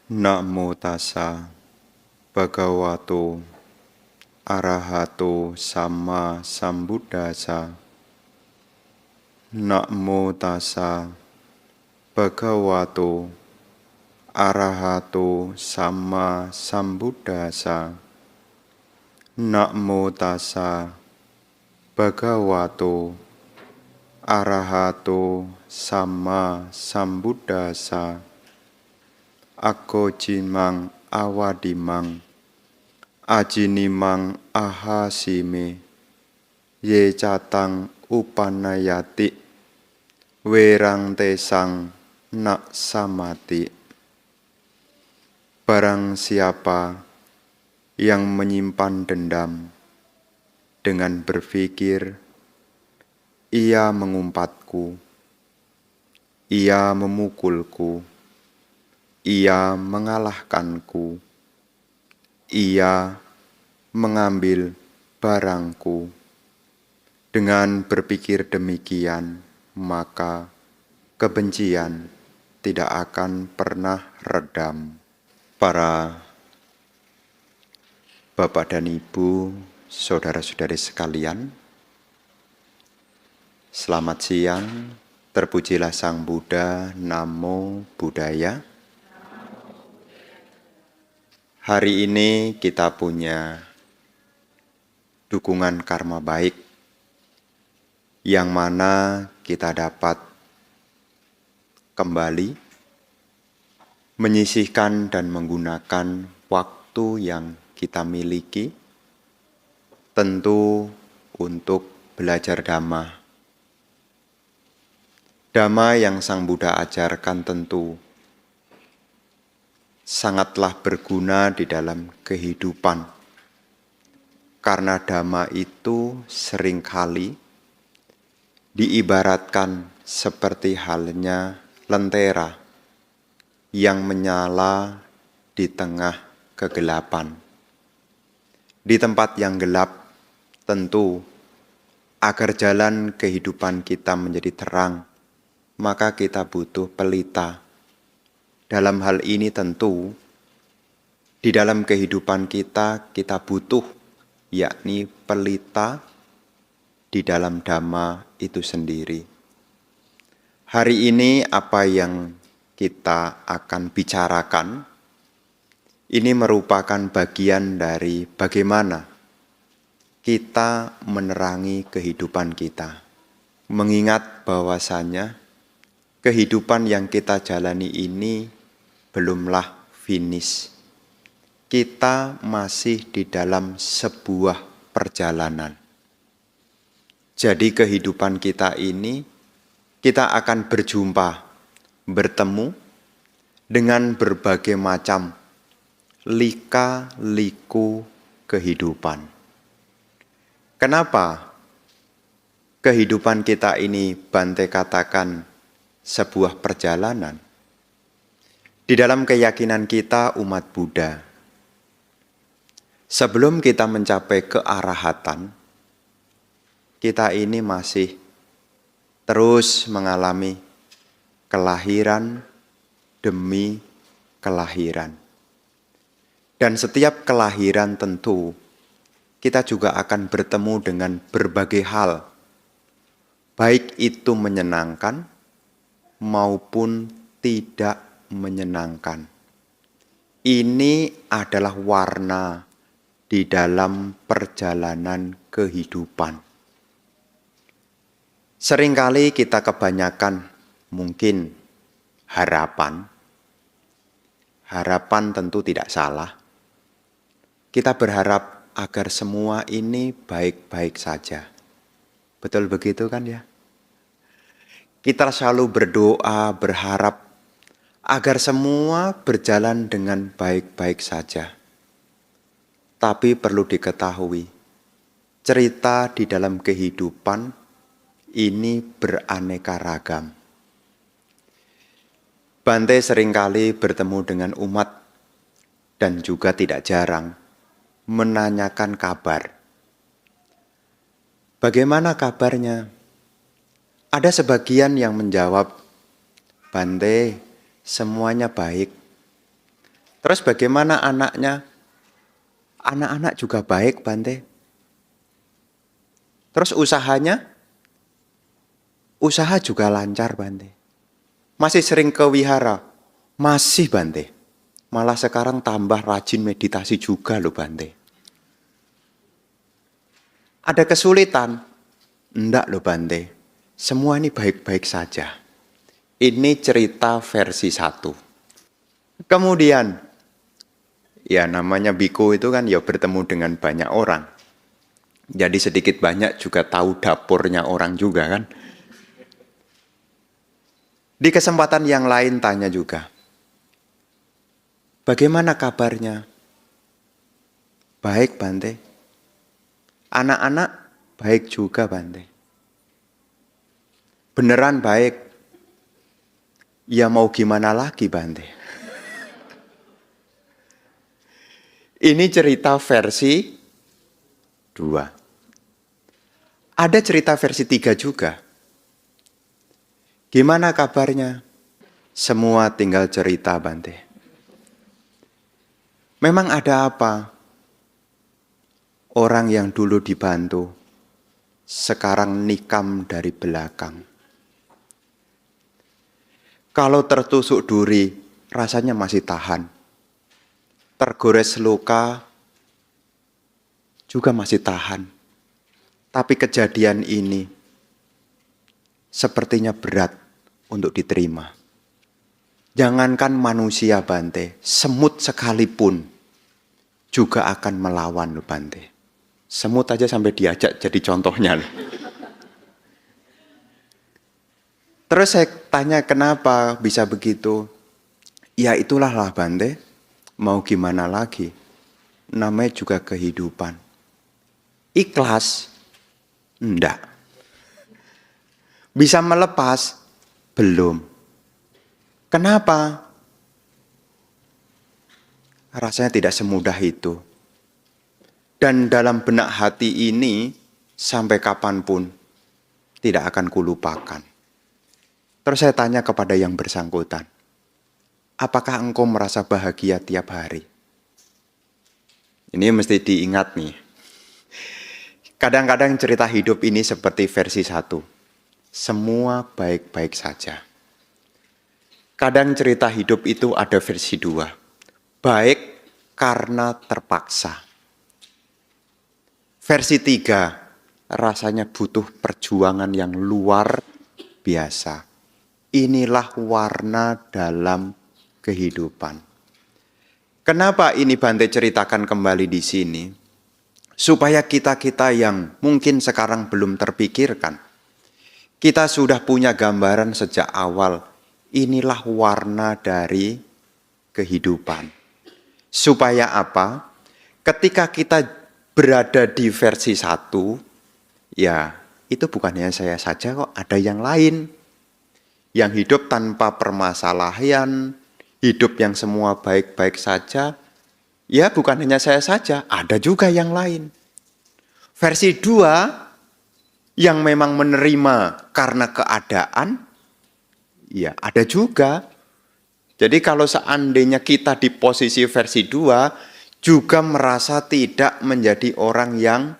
Namo tassa bhagavato arahato sama sambuddhassa. Namo tassa bhagavato arahato sama sambuddhassa. Namo tassa bhagavato arahato sama sambuddhassa. Ako jimang awadimang ajinimang ahasime ye catang upanayati werang tesang nak samati. Barang siapa yang menyimpan dendam dengan berpikir ia mengumpatku, ia memukulku, ia mengalahkanku, ia mengambil barangku. Dengan berpikir demikian, maka kebencian tidak akan pernah redam. Para Bapak dan Ibu, saudara-saudari sekalian, selamat siang, terpujilah Sang Buddha, Namo Buddhaya. Hari ini kita punya dukungan karma baik yang mana kita dapat kembali menyisihkan dan menggunakan waktu yang kita miliki tentu untuk belajar Dhamma. Dhamma yang Sang Buddha ajarkan tentu sangatlah berguna di dalam kehidupan. Karena Dhamma itu seringkali diibaratkan seperti halnya lentera yang menyala di tengah kegelapan. Di tempat yang gelap, tentu agar jalan kehidupan kita menjadi terang, maka kita butuh pelita. Dalam hal ini tentu, di dalam kehidupan kita butuh, yakni pelita di dalam Dhamma itu sendiri. Hari ini apa yang kita akan bicarakan, ini merupakan bagian dari bagaimana kita menerangi kehidupan kita. Mengingat bahwasanya kehidupan yang kita jalani ini belumlah finish. Kita masih di dalam sebuah perjalanan. Jadi kehidupan kita ini, kita akan berjumpa, bertemu dengan berbagai macam lika-liku kehidupan. Kenapa kehidupan kita ini Bante katakan sebuah perjalanan? Di dalam keyakinan kita umat Buddha, sebelum kita mencapai kearahatan, kita ini masih terus mengalami kelahiran demi kelahiran. Dan setiap kelahiran tentu kita juga akan bertemu dengan berbagai hal, baik itu menyenangkan maupun tidak menyenangkan. Ini adalah warna di dalam perjalanan kehidupan. Seringkali kita kebanyakan mungkin harapan. Harapan tentu tidak salah. Kita berharap agar semua ini baik-baik saja. Betul begitu kan ya? Kita selalu berdoa, berharap agar semua berjalan dengan baik-baik saja. Tapi perlu diketahui, cerita di dalam kehidupan ini beraneka ragam. Bante seringkali bertemu dengan umat dan juga tidak jarang menanyakan kabar. Bagaimana kabarnya? Ada sebagian yang menjawab, Bante, semuanya baik. Terus bagaimana anaknya? Anak-anak juga baik, Bante. Terus usahanya? Usaha juga lancar, Bante. Masih sering ke wihara? Masih, Bante. Malah sekarang tambah rajin meditasi juga loh, Bante. Ada kesulitan? Enggak loh, Bante. Semua ini baik-baik saja. Ini cerita versi 1. Kemudian, ya namanya biku itu kan ya bertemu dengan banyak orang. Jadi sedikit banyak juga tahu dapurnya orang juga kan. Di kesempatan yang lain tanya juga, bagaimana kabarnya? Baik, Bante. Anak-anak baik juga, Bante. Beneran baik. Ya mau gimana lagi, Bante? Ini cerita versi 2. Ada cerita versi 3 juga. Gimana kabarnya? Semua tinggal cerita, Bante. Memang ada apa? Orang yang dulu dibantu, sekarang nikam dari belakang. Kalau tertusuk duri, rasanya masih tahan. Tergores luka, juga masih tahan. Tapi kejadian ini sepertinya berat untuk diterima. Jangankan manusia, Bante, semut sekalipun juga akan melawan loh, Bante. Semut aja sampai diajak jadi contohnya loh. Terus saya tanya kenapa bisa begitu? Ya itulah lah, Bante. Mau gimana lagi? Namanya juga kehidupan. Ikhlas? Enggak. Bisa melepas? Belum. Kenapa? Rasanya tidak semudah itu. Dan dalam benak hati ini, sampai kapanpun, tidak akan kulupakan. Terus saya tanya kepada yang bersangkutan, apakah engkau merasa bahagia tiap hari? Ini mesti diingat nih. Kadang-kadang cerita hidup ini seperti versi 1. Semua baik-baik saja. Kadang cerita hidup itu ada versi 2. Baik karena terpaksa. Versi 3, rasanya butuh perjuangan yang luar biasa. Inilah warna dalam kehidupan. Kenapa ini Bante ceritakan kembali di sini? Supaya kita-kita yang mungkin sekarang belum terpikirkan, kita sudah punya gambaran sejak awal. Inilah warna dari kehidupan. Supaya apa? Ketika kita berada di versi 1, ya itu bukan hanya saya saja kok, ada yang lain. Yang hidup tanpa permasalahan, hidup yang semua baik-baik saja, ya bukan hanya saya saja, ada juga yang lain. Versi 2, yang memang menerima karena keadaan, ya ada juga. Jadi kalau seandainya kita di posisi versi 2, juga merasa tidak menjadi orang yang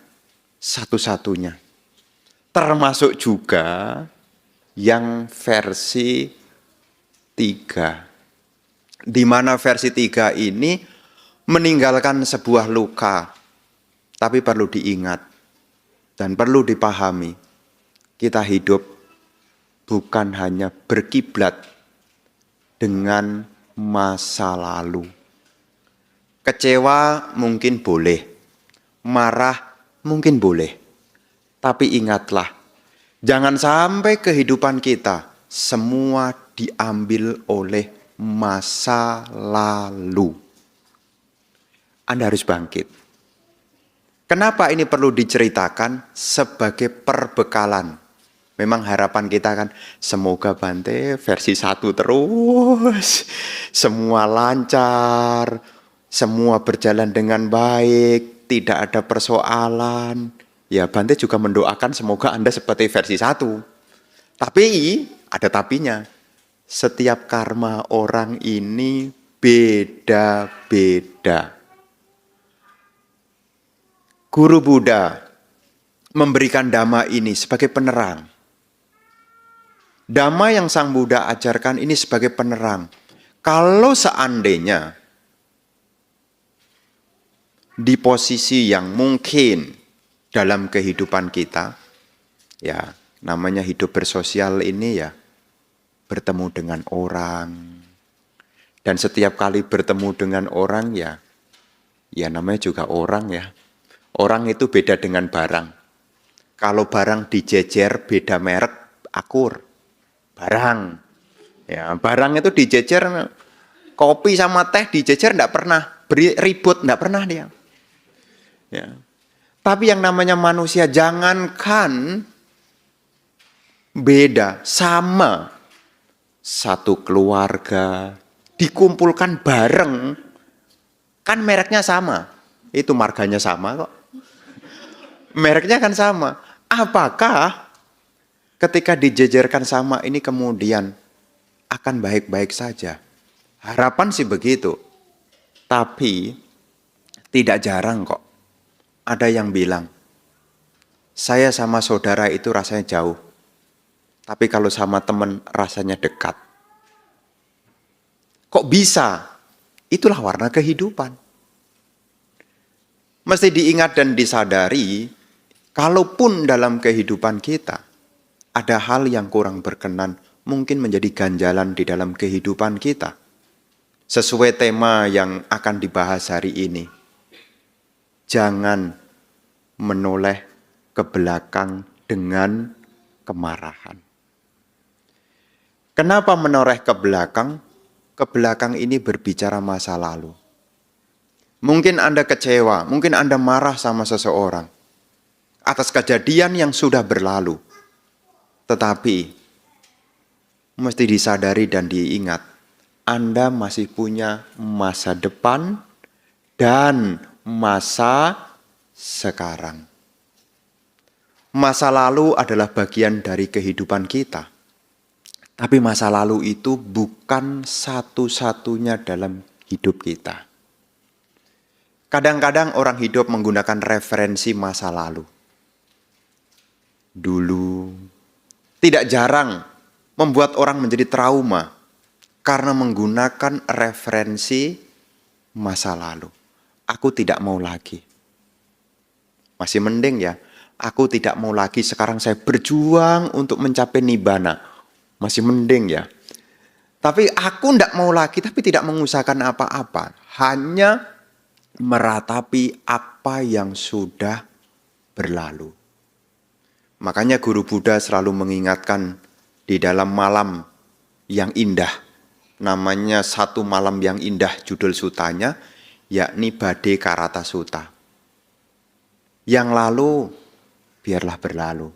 satu-satunya. Termasuk juga yang versi 3. Di mana versi 3 ini meninggalkan sebuah luka. Tapi perlu diingat dan perlu dipahami. Kita hidup bukan hanya berkiblat dengan masa lalu. Kecewa mungkin boleh, marah mungkin boleh. Tapi ingatlah, jangan sampai kehidupan kita semua diambil oleh masa lalu. Anda harus bangkit. Kenapa ini perlu diceritakan? Sebagai perbekalan. Memang harapan kita kan, semoga Bante versi 1 terus. Semua lancar. Semua berjalan dengan baik, tidak ada persoalan. Ya Bante juga mendoakan semoga Anda seperti versi 1. Tapi, ada tapinya. Setiap karma orang ini beda-beda. Guru Buddha memberikan Dhamma ini sebagai penerang. Dhamma yang Sang Buddha ajarkan ini sebagai penerang. Kalau seandainya di posisi yang mungkin dalam kehidupan kita, ya namanya hidup bersosial ini ya, bertemu dengan orang. Dan setiap kali bertemu dengan orang ya namanya juga orang ya. Orang itu beda dengan barang. Kalau barang dijejer beda merek, akur. Barang. Ya, barang itu dijejer, kopi sama teh dijejer enggak pernah ribut, enggak pernah dia. Ya. Tapi yang namanya manusia, jangankan beda, sama. Satu keluarga dikumpulkan bareng, kan mereknya sama. Itu marganya sama kok. Mereknya kan sama. Apakah ketika dijejerkan sama ini kemudian akan baik-baik saja? Harapan sih begitu. Tapi tidak jarang kok ada yang bilang, saya sama saudara itu rasanya jauh. Tapi kalau sama teman rasanya dekat. Kok bisa? Itulah warna kehidupan. Mesti diingat dan disadari, kalaupun dalam kehidupan kita ada hal yang kurang berkenan, mungkin menjadi ganjalan di dalam kehidupan kita. Sesuai tema yang akan dibahas hari ini. Jangan menoleh ke belakang dengan kemarahan. Kenapa menoleh ke belakang? Ke belakang ini berbicara masa lalu. Mungkin Anda kecewa, mungkin Anda marah sama seseorang atas kejadian yang sudah berlalu. Tetapi mesti disadari dan diingat, Anda masih punya masa depan dan masa sekarang. Masa lalu adalah bagian dari kehidupan kita. Tapi masa lalu itu bukan satu-satunya dalam hidup kita. Kadang-kadang orang hidup menggunakan referensi masa lalu. Dulu, tidak jarang membuat orang menjadi trauma karena menggunakan referensi masa lalu. Aku tidak mau lagi. Masih mending ya, aku tidak mau lagi, sekarang saya berjuang untuk mencapai nibbana. Masih mending ya. Tapi aku tidak mau lagi, tapi tidak mengusahakan apa-apa. Hanya meratapi apa yang sudah berlalu. Makanya Guru Buddha selalu mengingatkan di dalam malam yang indah. Namanya Satu Malam yang Indah judul sutanya, yakni Bade Karata Sutta. Yang lalu biarlah berlalu.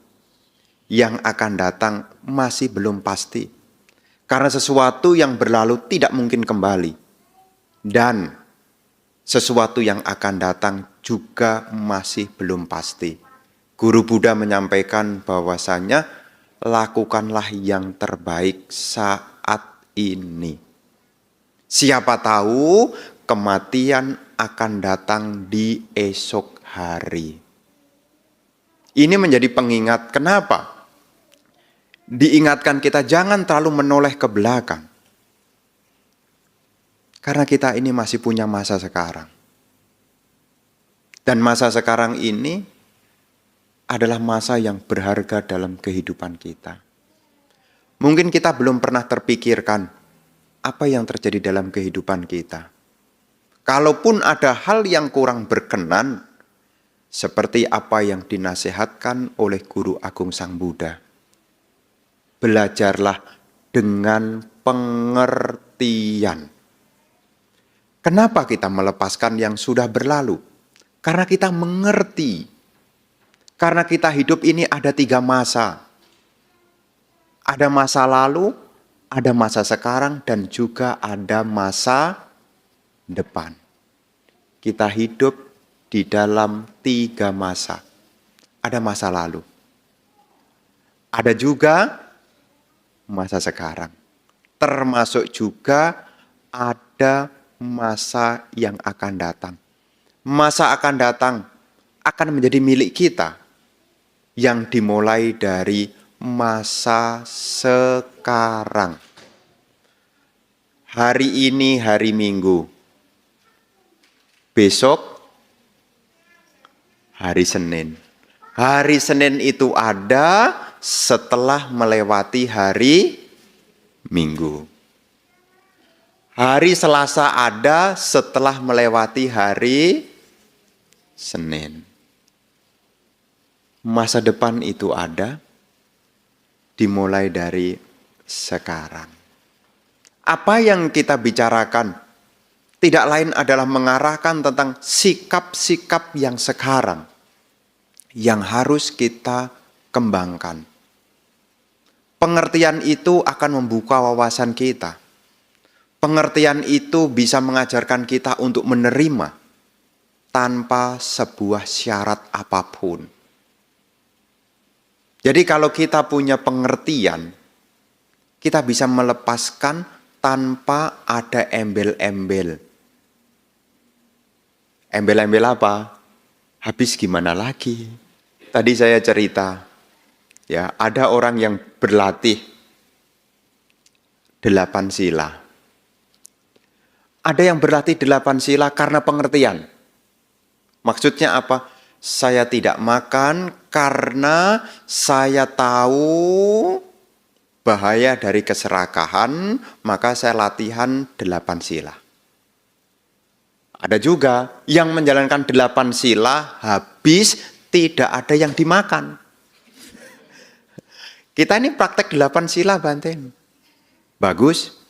Yang akan datang masih belum pasti. Karena sesuatu yang berlalu tidak mungkin kembali. Dan sesuatu yang akan datang juga masih belum pasti. Guru Buddha menyampaikan bahwasanya lakukanlah yang terbaik saat ini. Siapa tahu kematian akan datang di esok hari. Ini menjadi pengingat. Kenapa? Diingatkan kita jangan terlalu menoleh ke belakang. Karena kita ini masih punya masa sekarang. Dan masa sekarang ini adalah masa yang berharga dalam kehidupan kita. Mungkin kita belum pernah terpikirkan apa yang terjadi dalam kehidupan kita. Kalaupun ada hal yang kurang berkenan, seperti apa yang dinasihatkan oleh Guru Agung Sang Buddha. Belajarlah dengan pengertian. Kenapa kita melepaskan yang sudah berlalu? Karena kita mengerti. Karena kita hidup ini ada 3 masa. Ada masa lalu, ada masa sekarang, dan juga ada masa depan. Kita hidup di dalam 3 masa. Ada masa lalu. Ada juga masa sekarang. Termasuk juga ada masa yang akan datang. Masa akan datang akan menjadi milik kita yang dimulai dari masa sekarang. Hari ini hari Minggu. Besok hari Senin. Hari Senin itu ada setelah melewati hari Minggu. Hari Selasa ada setelah melewati hari Senin. Masa depan itu ada dimulai dari sekarang. Apa yang kita bicarakan tidak lain adalah mengarahkan tentang sikap-sikap yang sekarang yang harus kita kembangkan. Pengertian itu akan membuka wawasan kita. Pengertian itu bisa mengajarkan kita untuk menerima tanpa sebuah syarat apapun. Jadi kalau kita punya pengertian, kita bisa melepaskan tanpa ada embel-embel. Embel-embel apa? Habis gimana lagi? Tadi saya cerita, ya ada orang yang berlatih 8 sila. Ada yang berlatih 8 sila karena pengertian. Maksudnya apa? Saya tidak makan karena saya tahu bahaya dari keserakahan, maka saya latihan 8 sila. Ada juga yang menjalankan 8 sila habis tidak ada yang dimakan. Kita ini praktek 8 sila, Banten. Bagus.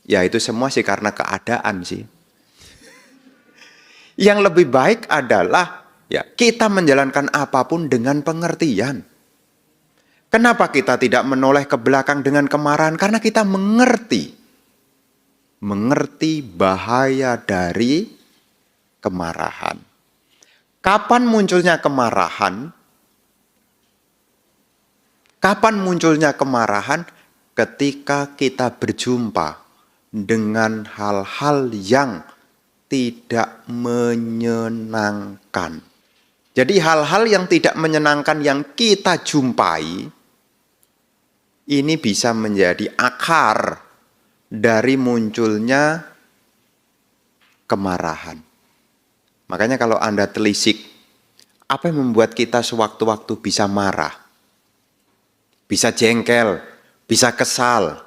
Ya itu semua sih karena keadaan sih. Yang lebih baik adalah ya kita menjalankan apapun dengan pengertian. Kenapa kita tidak menoleh ke belakang dengan kemarahan? Karena kita mengerti bahaya dari kemarahan. Kapan munculnya kemarahan? Kapan munculnya kemarahan? Ketika kita berjumpa dengan hal-hal yang tidak menyenangkan. Jadi hal-hal yang tidak menyenangkan yang kita jumpai, ini bisa menjadi akar dari munculnya kemarahan. Makanya kalau Anda telisik, apa yang membuat kita sewaktu-waktu bisa marah? Bisa jengkel, bisa kesal.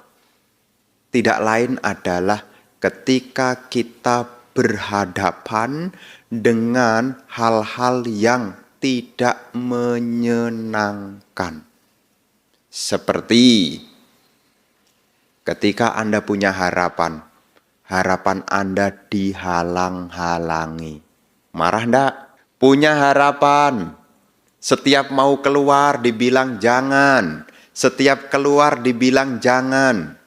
Tidak lain adalah ketika kita berhadapan dengan hal-hal yang tidak menyenangkan. Seperti ketika Anda punya harapan, harapan Anda dihalang-halangi. Marah enggak? Punya harapan, setiap mau keluar dibilang jangan, setiap keluar dibilang jangan.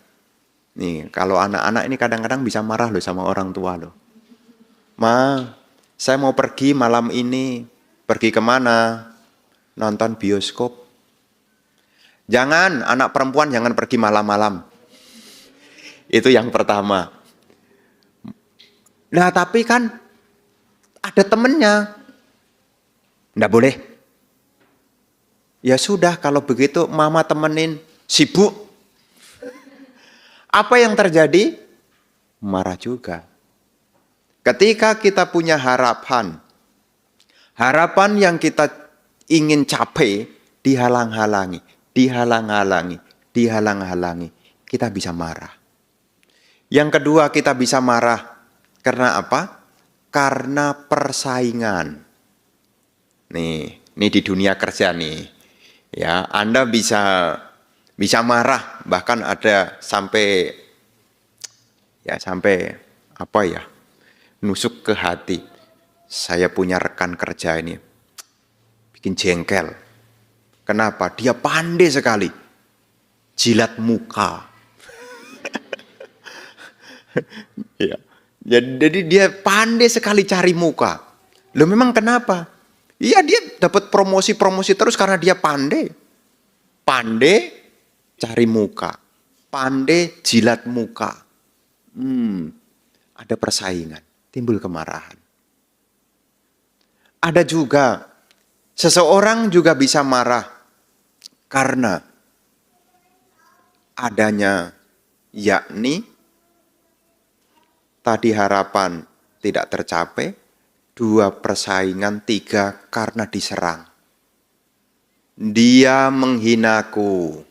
Nih, kalau anak-anak ini kadang-kadang bisa marah loh sama orang tua loh. Ma, saya mau pergi malam ini. Pergi kemana? Nonton bioskop. Jangan, anak perempuan jangan pergi malam-malam. Itu yang pertama. Nah, tapi kan ada temennya. Nggak boleh. Ya sudah, kalau begitu mama temenin. Sibuk. Apa yang terjadi? Marah juga. Ketika kita punya harapan, harapan yang kita ingin capai dihalang-halangi, kita bisa marah. Yang kedua, kita bisa marah karena apa? Karena persaingan. Nih di dunia kerja nih. Ya, Anda bisa marah, bahkan ada sampai apa ya, nusuk ke hati. Saya punya rekan kerja ini bikin jengkel. Kenapa? Dia pandai sekali jilat muka. Ya. Jadi dia pandai sekali cari muka. Loh memang kenapa? Iya, dia dapat promosi terus karena dia pandai cari muka, pandai jilat muka. ada persaingan, timbul kemarahan. Ada juga, seseorang juga bisa marah karena adanya yakni tadi harapan tidak tercapai, 2 persaingan, 3 karena diserang. Dia menghinaku,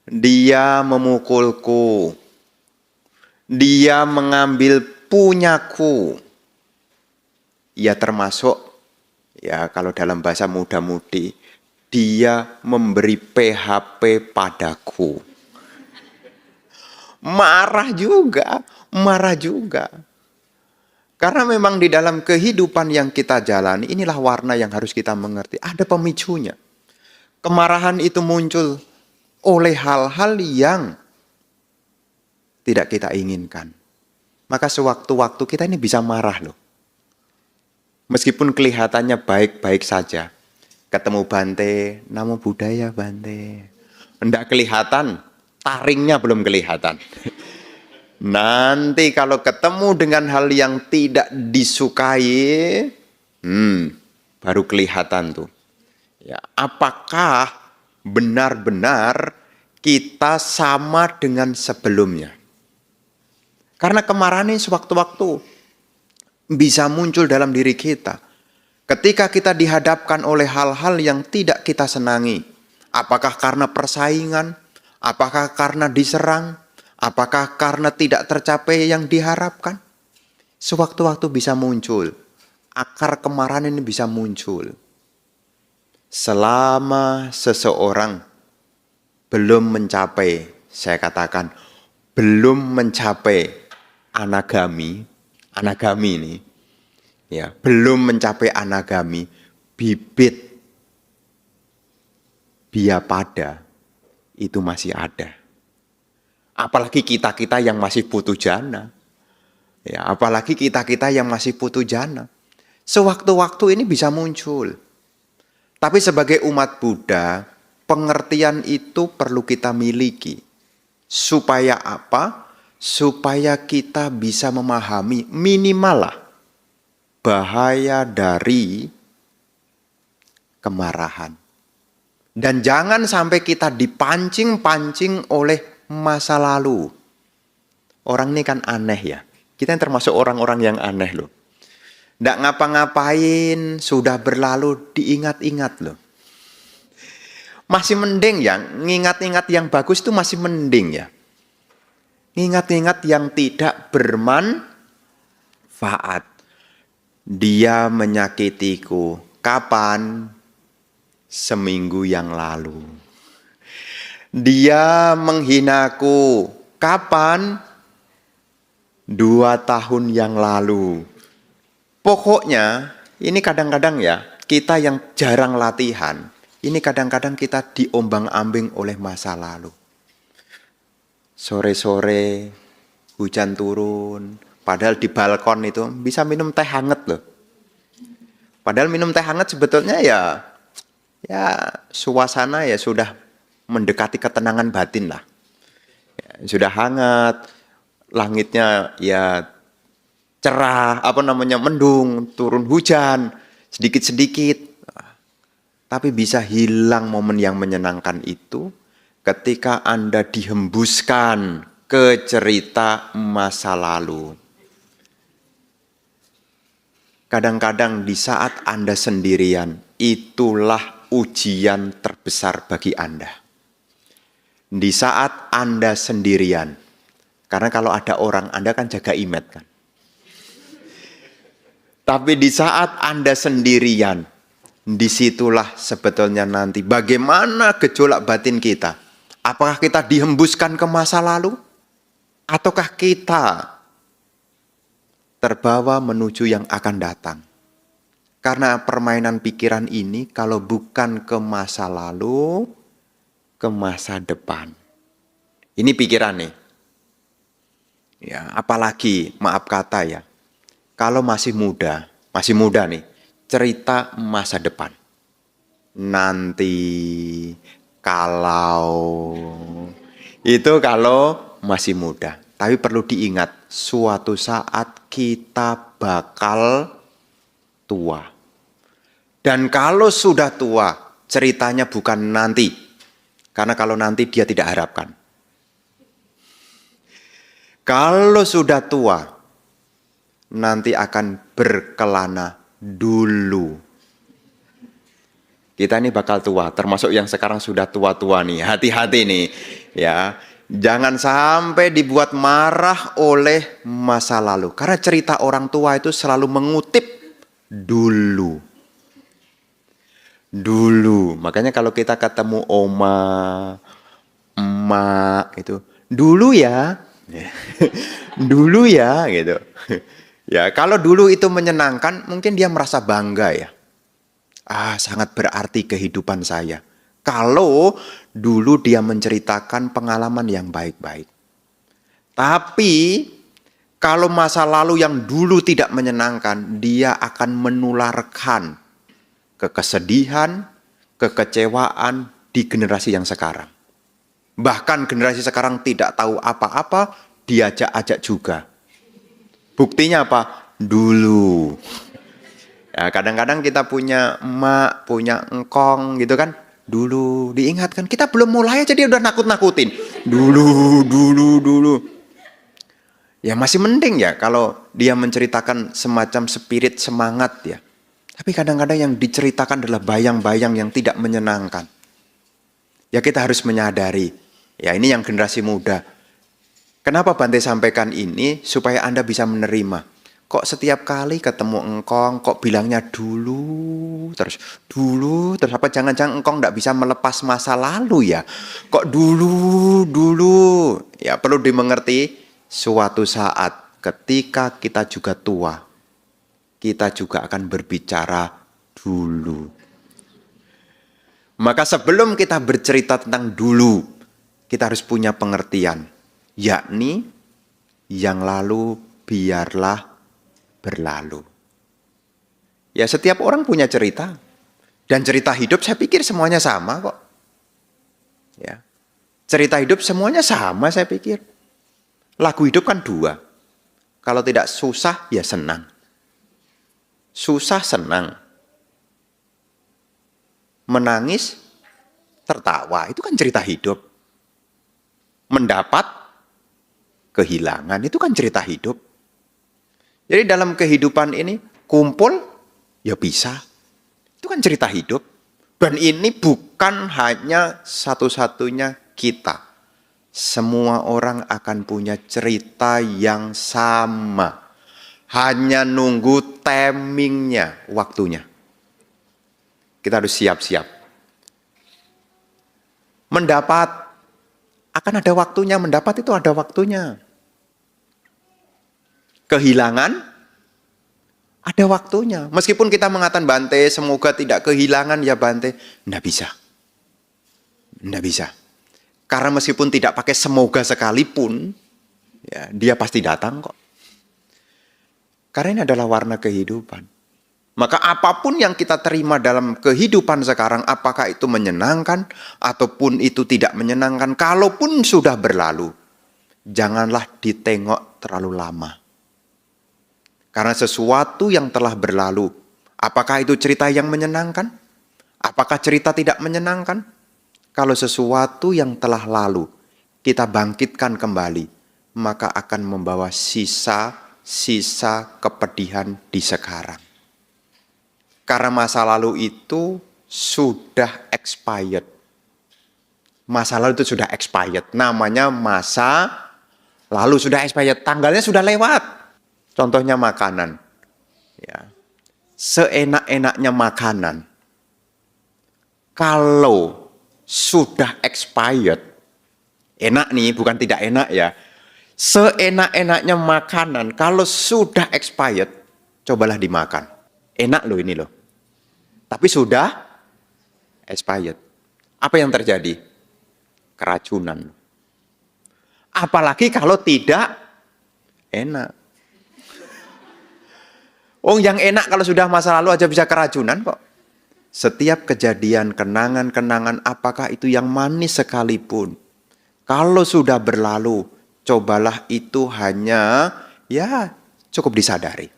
dia memukulku, dia mengambil punyaku. Ya termasuk, ya kalau dalam bahasa muda-mudi, dia memberi PHP padaku. Marah juga. Karena memang di dalam kehidupan yang kita jalani, inilah warna yang harus kita mengerti. Ada pemicunya. Kemarahan itu muncul oleh hal-hal yang tidak kita inginkan. Maka sewaktu-waktu kita ini bisa marah loh. Meskipun kelihatannya baik-baik saja. Ketemu Bante, namo budaya Bante. Enggak kelihatan, taringnya belum kelihatan. Nanti kalau ketemu dengan hal yang tidak disukai, baru kelihatan tuh. Ya, apakah benar-benar kita sama dengan sebelumnya? Karena kemarahan ini sewaktu-waktu bisa muncul dalam diri kita. Ketika kita dihadapkan oleh hal-hal yang tidak kita senangi. Apakah karena persaingan? Apakah karena diserang? Apakah karena tidak tercapai yang diharapkan? Sewaktu-waktu bisa muncul. Akar kemarahan ini bisa muncul. Selama seseorang belum mencapai, saya katakan, belum mencapai anagami ini, ya, belum mencapai anagami, bibit biapada itu masih ada. Apalagi kita-kita yang masih putu jana. Ya, apalagi kita-kita yang masih putu jana. Sewaktu-waktu ini bisa muncul. Tapi sebagai umat Buddha, pengertian itu perlu kita miliki. Supaya apa? Supaya kita bisa memahami minimal lah bahaya dari kemarahan. Dan jangan sampai kita dipancing-pancing oleh masa lalu. Orang ini kan aneh ya. Kita yang termasuk orang-orang yang aneh loh. Nggak ngapa-ngapain, sudah berlalu, diingat-ingat loh. Masih mending ya, ngingat-ingat yang bagus itu masih mending ya. Ingat-ingat yang tidak bermanfaat. Dia menyakitiku. Kapan? Seminggu yang lalu. Dia menghinaku. Kapan? 2 tahun yang lalu. Pokoknya, ini kadang-kadang ya, kita yang jarang latihan, ini kadang-kadang kita diombang-ambing oleh masa lalu. Sore-sore, hujan turun, padahal di balkon itu bisa minum teh hangat loh. Padahal minum teh hangat sebetulnya ya suasana ya sudah mendekati ketenangan batin lah. Ya, sudah hangat, langitnya ya cerah, mendung, turun hujan, sedikit-sedikit. Tapi bisa hilang momen yang menyenangkan itu ketika Anda dihembuskan ke cerita masa lalu. Kadang-kadang di saat Anda sendirian, itulah ujian terbesar bagi Anda. Di saat Anda sendirian. Karena kalau ada orang, Anda kan jaga imet kan. Tapi di saat Anda sendirian, disitulah sebetulnya nanti bagaimana gejolak batin kita. Apakah kita dihembuskan ke masa lalu? Ataukah kita terbawa menuju yang akan datang? Karena permainan pikiran ini kalau bukan ke masa lalu, ke masa depan. Ini pikiran nih. Ya, apalagi maaf kata ya. Kalau masih muda nih, cerita masa depan. Nanti kalau masih muda. Tapi perlu diingat, suatu saat kita bakal tua. Dan kalau sudah tua, ceritanya bukan nanti. Karena kalau nanti dia tidak harapkan. Kalau sudah tua, nanti akan berkelana dulu. Kita ini bakal tua, termasuk yang sekarang sudah tua-tua nih. Hati-hati nih, ya. Jangan sampai dibuat marah oleh masa lalu. Karena cerita orang tua itu selalu mengutip dulu. Dulu. Makanya kalau kita ketemu oma, emak itu, dulu ya. Dulu ya gitu. Ya, kalau dulu itu menyenangkan, mungkin dia merasa bangga ya. Sangat berarti kehidupan saya. Kalau dulu dia menceritakan pengalaman yang baik-baik. Tapi kalau masa lalu yang dulu tidak menyenangkan, dia akan menularkan kesedihan, kekecewaan di generasi yang sekarang. Bahkan generasi sekarang tidak tahu apa-apa, diajak-ajak juga. Buktinya apa? Dulu. Ya, kadang-kadang kita punya emak, punya engkong gitu kan. Dulu diingatkan, kita belum mulai aja dia udah nakut-nakutin. Dulu. Ya masih mending ya kalau dia menceritakan semacam spirit semangat ya. Tapi kadang-kadang yang diceritakan adalah bayang-bayang yang tidak menyenangkan. Ya kita harus menyadari. Ya ini yang generasi muda. Kenapa Bante sampaikan ini? Supaya Anda bisa menerima. Kok setiap kali ketemu engkong, kok bilangnya dulu, terus apa jangan-jangan engkong tidak bisa melepas masa lalu ya? Kok dulu? Ya perlu dimengerti, suatu saat ketika kita juga tua, kita juga akan berbicara dulu. Maka sebelum kita bercerita tentang dulu, kita harus punya pengertian, yakni yang lalu biarlah berlalu. Ya setiap orang punya cerita. Dan cerita hidup saya pikir semuanya sama kok. Ya. Cerita hidup semuanya sama saya pikir. Lagu hidup kan dua. Kalau tidak susah ya senang. Susah senang. Menangis tertawa, itu kan cerita hidup. Mendapat kehilangan, itu kan cerita hidup. Jadi dalam kehidupan ini kumpul ya bisa. Itu kan cerita hidup. Dan ini bukan hanya satu-satunya kita. Semua orang akan punya cerita yang sama. Hanya nunggu timingnya, waktunya. Kita harus siap-siap. Mendapat, akan ada waktunya. Mendapat itu ada waktunya. Kehilangan, ada waktunya. Meskipun kita mengatakan Bante, semoga tidak kehilangan ya Bante. Nggak bisa. Nggak bisa. Karena meskipun tidak pakai semoga sekalipun, ya, dia pasti datang kok. Karena ini adalah warna kehidupan. Maka apapun yang kita terima dalam kehidupan sekarang, apakah itu menyenangkan ataupun itu tidak menyenangkan, kalaupun sudah berlalu, janganlah ditengok terlalu lama. Karena sesuatu yang telah berlalu, apakah itu cerita yang menyenangkan? Apakah cerita tidak menyenangkan? Kalau sesuatu yang telah lalu, kita bangkitkan kembali, maka akan membawa sisa kepedihan di sekarang. Karena masa lalu itu sudah expired. Masa lalu itu sudah expired. Namanya masa lalu sudah expired. Tanggalnya sudah lewat. Contohnya makanan. Ya. Seenak-enaknya makanan. Kalau sudah expired. Enak nih, bukan tidak enak ya. Seenak-enaknya makanan. Kalau sudah expired, cobalah dimakan. Enak loh ini loh. Tapi sudah expired. Apa yang terjadi? Keracunan. Apalagi kalau tidak enak. Oh yang enak kalau sudah masa lalu aja bisa keracunan kok. Setiap kejadian, kenangan-kenangan apakah itu yang manis sekalipun. Kalau sudah berlalu, cobalah itu hanya ya cukup disadari.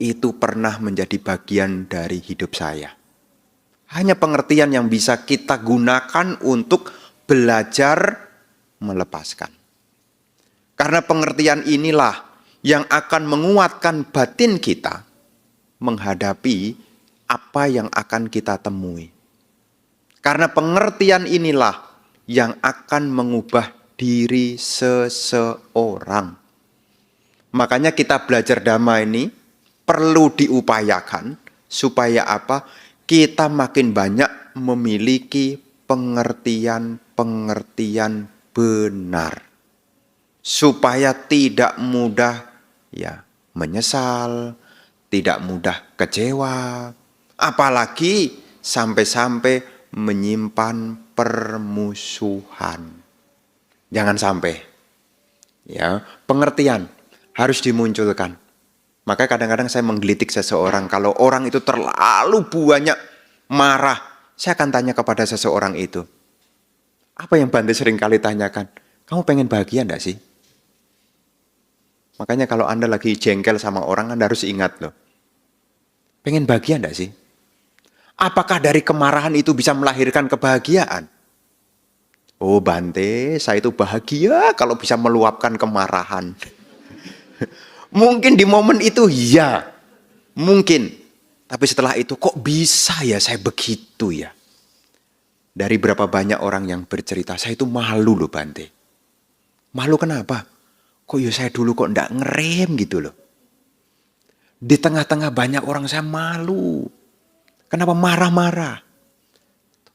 Itu pernah menjadi bagian dari hidup saya. Hanya pengertian yang bisa kita gunakan untuk belajar melepaskan. Karena pengertian inilah yang akan menguatkan batin kita menghadapi apa yang akan kita temui. Karena pengertian inilah yang akan mengubah diri seseorang. Makanya kita belajar dhamma ini perlu diupayakan supaya apa? Kita makin banyak memiliki pengertian-pengertian benar. Supaya tidak mudah ya menyesal, tidak mudah kecewa, apalagi sampai-sampai menyimpan permusuhan. Jangan sampai. Ya, pengertian harus dimunculkan. Maka kadang-kadang saya menggelitik seseorang kalau orang itu terlalu banyak marah, saya akan tanya kepada seseorang itu. Apa yang Bante sering kali tanyakan? Kamu pengen bahagia enggak sih? Makanya kalau Anda lagi jengkel sama orang, Anda harus ingat loh. Pengen bahagia enggak sih? Apakah dari kemarahan itu bisa melahirkan kebahagiaan? Oh Bante, saya itu bahagia kalau bisa meluapkan kemarahan. Mungkin di momen itu ya, mungkin. Tapi setelah itu kok bisa ya saya begitu ya? Dari berapa banyak orang yang bercerita, saya itu malu loh Bante. Malu kenapa? Kok ya saya dulu kok enggak ngerem gitu loh. Di tengah-tengah banyak orang saya malu. Kenapa marah-marah?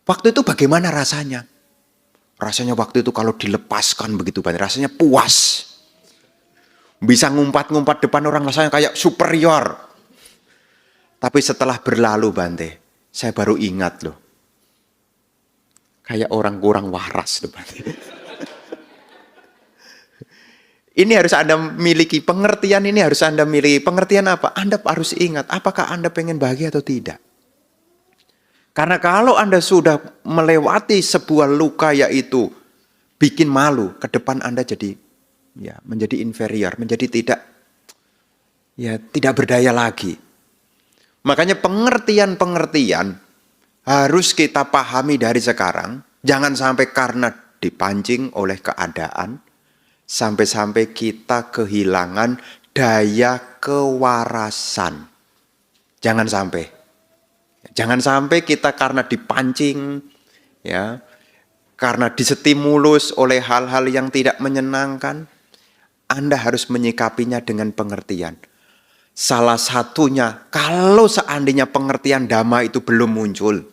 Waktu itu bagaimana rasanya? Rasanya waktu itu kalau dilepaskan begitu banyak, rasanya puas. Bisa ngumpat-ngumpat depan orang rasanya kayak superior. Tapi setelah berlalu Bante, saya baru ingat loh. Kayak orang kurang waras loh Bante. Ini harus Anda miliki, pengertian ini harus Anda miliki. Pengertian apa? Anda harus ingat, apakah Anda pengen bahagia atau tidak? Karena kalau Anda sudah melewati sebuah luka yaitu bikin malu, ke depan Anda jadi ya menjadi inferior, menjadi tidak berdaya lagi. Makanya pengertian-pengertian harus kita pahami dari sekarang. Jangan sampai karena dipancing oleh keadaan, sampai-sampai kita kehilangan daya kewarasan. Jangan sampai. Jangan sampai kita karena dipancing, ya, karena distimulus oleh hal-hal yang tidak menyenangkan, Anda harus menyikapinya dengan pengertian. Salah satunya, kalau seandainya pengertian dhamma itu belum muncul,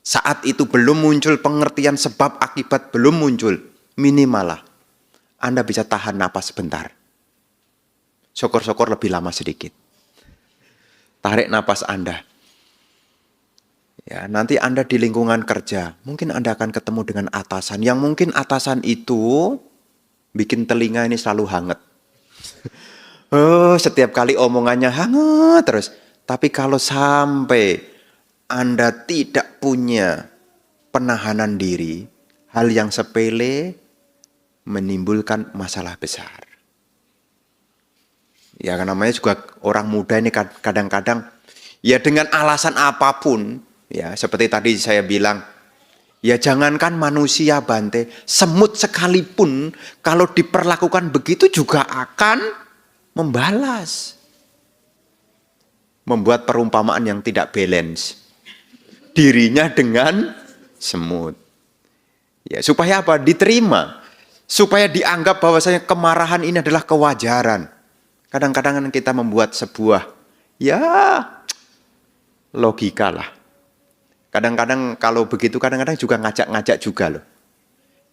saat itu belum muncul pengertian sebab akibat belum muncul, minimal lah Anda bisa tahan napas sebentar. Syukur-syukur lebih lama sedikit. Tarik napas Anda. Ya, nanti Anda di lingkungan kerja, mungkin Anda akan ketemu dengan atasan, yang mungkin atasan itu bikin telinga ini selalu hangat. Oh, setiap kali omongannya hangat terus. Tapi kalau sampai Anda tidak punya penahanan diri, hal yang sepele menimbulkan masalah besar. Ya, namanya juga orang muda ini kadang-kadang, ya dengan alasan apapun, ya seperti tadi saya bilang, ya jangankan manusia Bante, semut sekalipun kalau diperlakukan begitu juga akan membalas. Membuat perumpamaan yang tidak balance. Dirinya dengan semut. Ya, supaya apa? Diterima. Supaya dianggap bahwasanya kemarahan ini adalah kewajaran. Kadang-kadang kita membuat sebuah, ya logika lah. Kadang-kadang kalau begitu kadang-kadang juga ngajak-ngajak juga loh.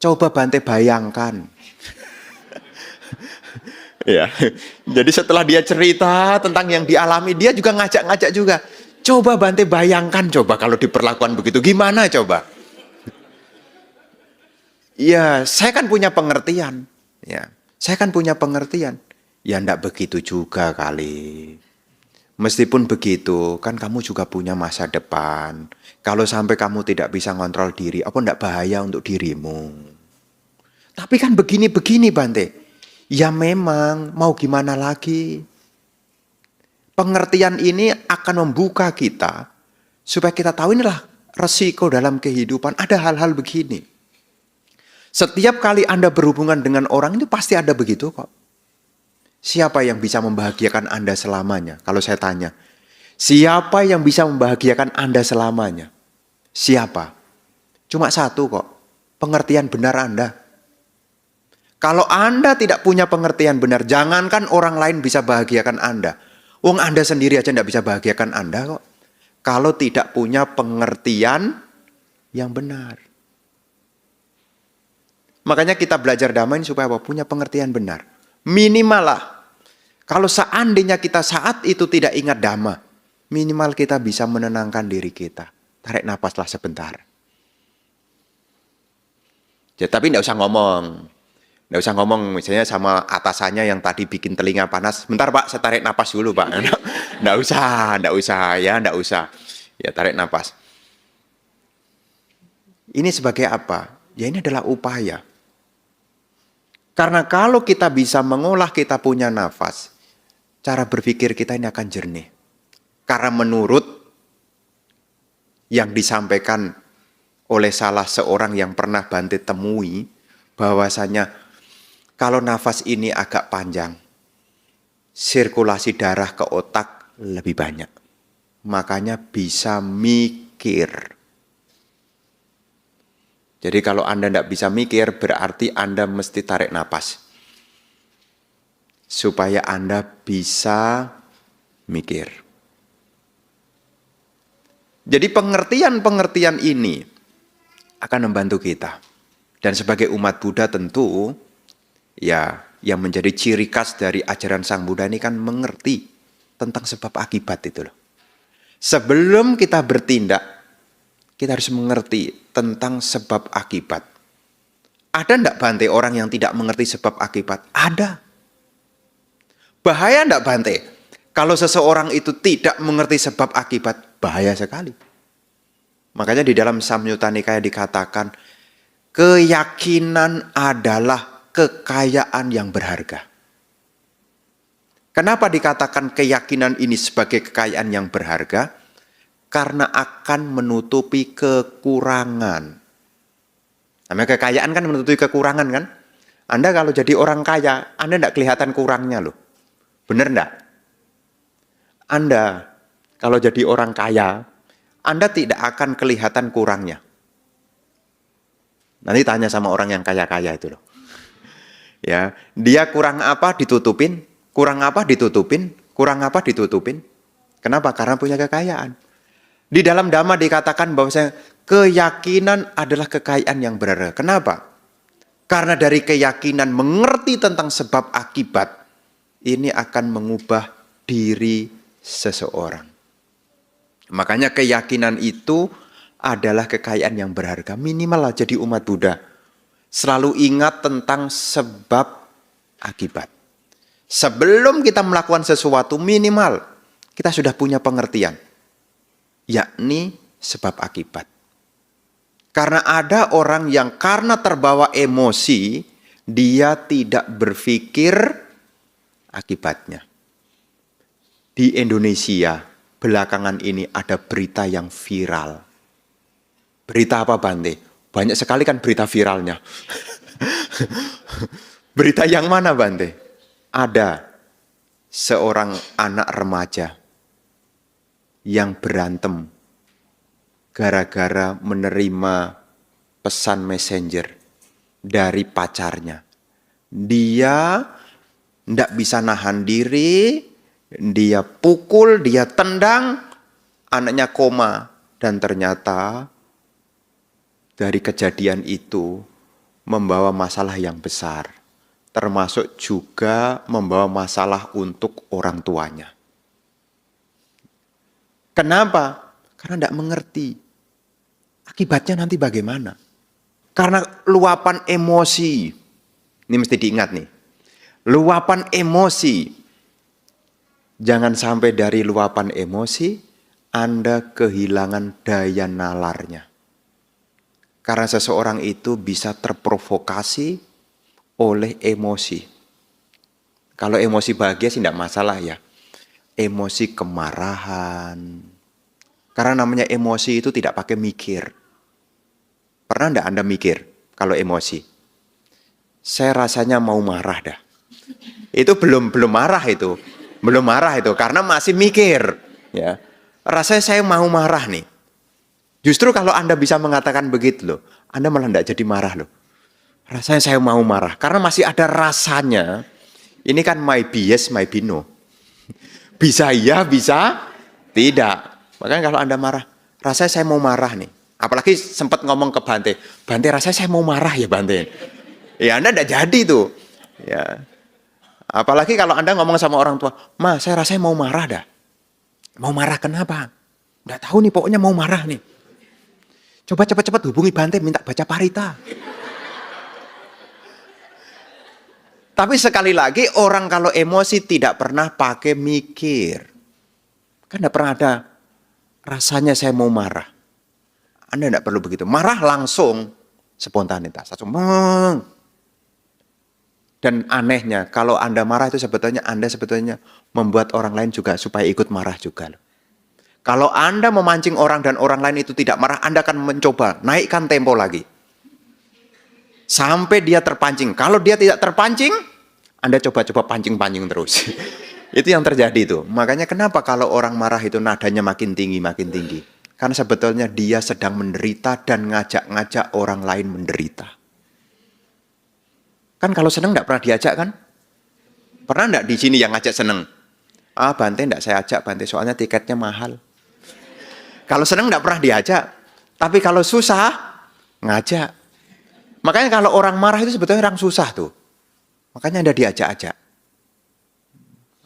Coba Bante bayangkan. Ya, jadi setelah dia cerita tentang yang dialami, dia juga ngajak-ngajak juga. Coba Bante bayangkan, coba kalau diperlakukan begitu, gimana coba? Ya, saya kan punya pengertian. Ya, saya kan punya pengertian. Ya, enggak begitu juga kali. Meskipun begitu, kan kamu juga punya masa depan. Kalau sampai kamu tidak bisa ngontrol diri, apa enggak bahaya untuk dirimu? Tapi kan begini-begini Bante. Ya memang, mau gimana lagi? Pengertian ini akan membuka kita supaya kita tahu inilah resiko dalam kehidupan. Ada hal-hal begini. Setiap kali Anda berhubungan dengan orang itu pasti ada begitu kok. Siapa yang bisa membahagiakan Anda selamanya? Kalau saya tanya, siapa yang bisa membahagiakan Anda selamanya? Siapa? Cuma satu kok, pengertian benar Anda. Kalau Anda tidak punya pengertian benar, jangankan orang lain bisa bahagiakan Anda. Wong Anda sendiri aja tidak bisa bahagiakan Anda kok. Kalau tidak punya pengertian yang benar. Makanya kita belajar damai supaya apa? Punya pengertian benar. Minimal lah. Kalau seandainya kita saat itu tidak ingat dhamma, minimal kita bisa menenangkan diri kita. Tarik napaslah sebentar. Ya, tapi tidak usah ngomong. Tidak usah ngomong misalnya sama atasannya yang tadi bikin telinga panas. Bentar Pak, saya tarik napas dulu Pak. Tidak usah ya, tidak usah. Ya tarik napas. Ini sebagai apa? Ya ini adalah upaya. Karena kalau kita bisa mengolah kita punya nafas, cara berpikir kita ini akan jernih. Karena menurut yang disampaikan oleh salah seorang yang pernah Bante temui, bahwasanya kalau nafas ini agak panjang, sirkulasi darah ke otak lebih banyak. Makanya bisa mikir. Jadi kalau Anda tidak bisa mikir, berarti Anda mesti tarik napas. Supaya Anda bisa mikir. Jadi pengertian-pengertian ini akan membantu kita. Dan sebagai umat Buddha tentu, ya yang menjadi ciri khas dari ajaran Sang Buddha ini kan mengerti tentang sebab akibat itu loh. Sebelum kita bertindak, kita harus mengerti tentang sebab akibat. Ada enggak Bante orang yang tidak mengerti sebab akibat? Ada. Bahaya enggak Bante? Kalau seseorang itu tidak mengerti sebab akibat, bahaya sekali. Makanya di dalam Samyutta Nikaya dikatakan, keyakinan adalah kekayaan yang berharga. Kenapa dikatakan keyakinan ini sebagai kekayaan yang berharga? Karena akan menutupi kekurangan. Namanya kekayaan kan menutupi kekurangan kan? Anda kalau jadi orang kaya, Anda tidak kelihatan kurangnya loh. Benar enggak? Anda kalau jadi orang kaya, Anda tidak akan kelihatan kurangnya. Nanti tanya sama orang yang kaya-kaya itu loh. Ya, dia kurang apa ditutupin, kurang apa ditutupin, kurang apa ditutupin. Kenapa? Karena punya kekayaan. Di dalam Dhamma dikatakan bahwa keyakinan adalah kekayaan yang berharga. Kenapa? Karena dari keyakinan mengerti tentang sebab akibat, ini akan mengubah diri seseorang. Makanya keyakinan itu adalah kekayaan yang berharga. Minimal lah jadi umat Buddha. Selalu ingat tentang sebab akibat. Sebelum kita melakukan sesuatu minimal, kita sudah punya pengertian. Yakni sebab akibat. Karena ada orang yang karena terbawa emosi, dia tidak berpikir akibatnya. Di Indonesia, belakangan ini ada berita yang viral. Berita apa Bante? Banyak sekali kan berita viralnya. Berita yang mana Bante? Ada seorang anak remaja yang berantem gara-gara menerima pesan messenger dari pacarnya. Dia tidak bisa nahan diri, dia pukul, dia tendang, anaknya koma. Dan ternyata dari kejadian itu membawa masalah yang besar. Termasuk juga membawa masalah untuk orang tuanya. Kenapa? Karena tidak mengerti. Akibatnya nanti bagaimana? Karena luapan emosi. Ini mesti diingat nih. Luapan emosi. Jangan sampai dari luapan emosi, Anda kehilangan daya nalarnya. Karena seseorang itu bisa terprovokasi oleh emosi. Kalau emosi bahagia sih tidak masalah ya. Emosi kemarahan. Karena namanya emosi itu tidak pakai mikir. Pernah enggak Anda mikir kalau emosi? Saya rasanya mau marah dah. Itu belum marah itu. Belum marah itu karena masih mikir, ya. Rasanya saya mau marah nih. Justru kalau Anda bisa mengatakan begitu loh, Anda malah enggak jadi marah loh. Rasanya saya mau marah karena masih ada rasanya. Ini kan my yes, my no. Bisa iya, bisa tidak. Makanya kalau Anda marah, rasanya saya mau marah nih. Apalagi sempat ngomong ke Bante, Bante rasanya saya mau marah ya Bante. Ya Anda enggak jadi tuh. Ya. Apalagi kalau Anda ngomong sama orang tua, Ma saya rasanya mau marah dah. Mau marah kenapa? Enggak tahu nih pokoknya mau marah nih. Coba cepat-cepat hubungi Bante minta baca parita. Tapi sekali lagi orang kalau emosi tidak pernah pakai mikir. Kan enggak pernah ada rasanya saya mau marah. Anda enggak perlu begitu. Marah langsung spontanitas. Langsung dan anehnya kalau Anda marah itu sebetulnya Anda membuat orang lain juga supaya ikut marah juga. Kalau Anda memancing orang dan orang lain itu tidak marah, Anda akan mencoba naikkan tempo lagi. Sampai dia terpancing. Kalau dia tidak terpancing, Anda coba-coba pancing-pancing terus. Itu yang terjadi itu. Makanya kenapa kalau orang marah itu nadanya makin tinggi, makin tinggi. Karena sebetulnya dia sedang menderita dan ngajak-ngajak orang lain menderita. Kan kalau seneng enggak pernah diajak kan? Pernah enggak di sini yang ngajak seneng? Ah Bante enggak saya ajak Bante soalnya tiketnya mahal. Kalau seneng enggak pernah diajak. Tapi kalau susah, ngajak. Makanya kalau orang marah itu sebetulnya orang susah tuh. Makanya Anda diajak-ajak.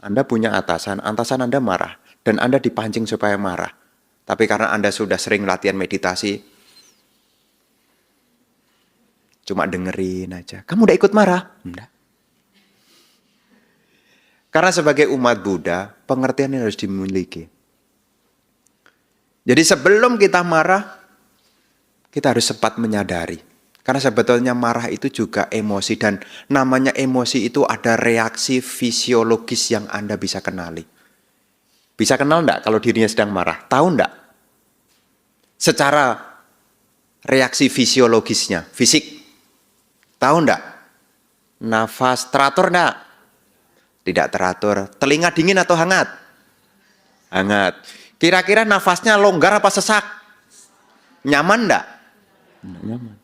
Anda punya atasan Anda marah. Dan Anda dipancing supaya marah. Tapi karena Anda sudah sering latihan meditasi, cuma dengerin aja. Kamu udah ikut marah? Enggak. Karena sebagai umat Buddha, pengertian ini harus dimiliki. Jadi sebelum kita marah, kita harus sempat menyadari. Karena sebetulnya marah itu juga emosi. Dan namanya emosi itu ada reaksi fisiologis yang Anda bisa kenali. Bisa kenal enggak kalau dirinya sedang marah? Tahu enggak? Secara reaksi fisiologisnya, fisik. Tahu enggak? Nafas teratur enggak? Tidak teratur. Telinga dingin atau hangat? Hangat. Kira-kira nafasnya longgar apa sesak? Nyaman enggak? Nyaman.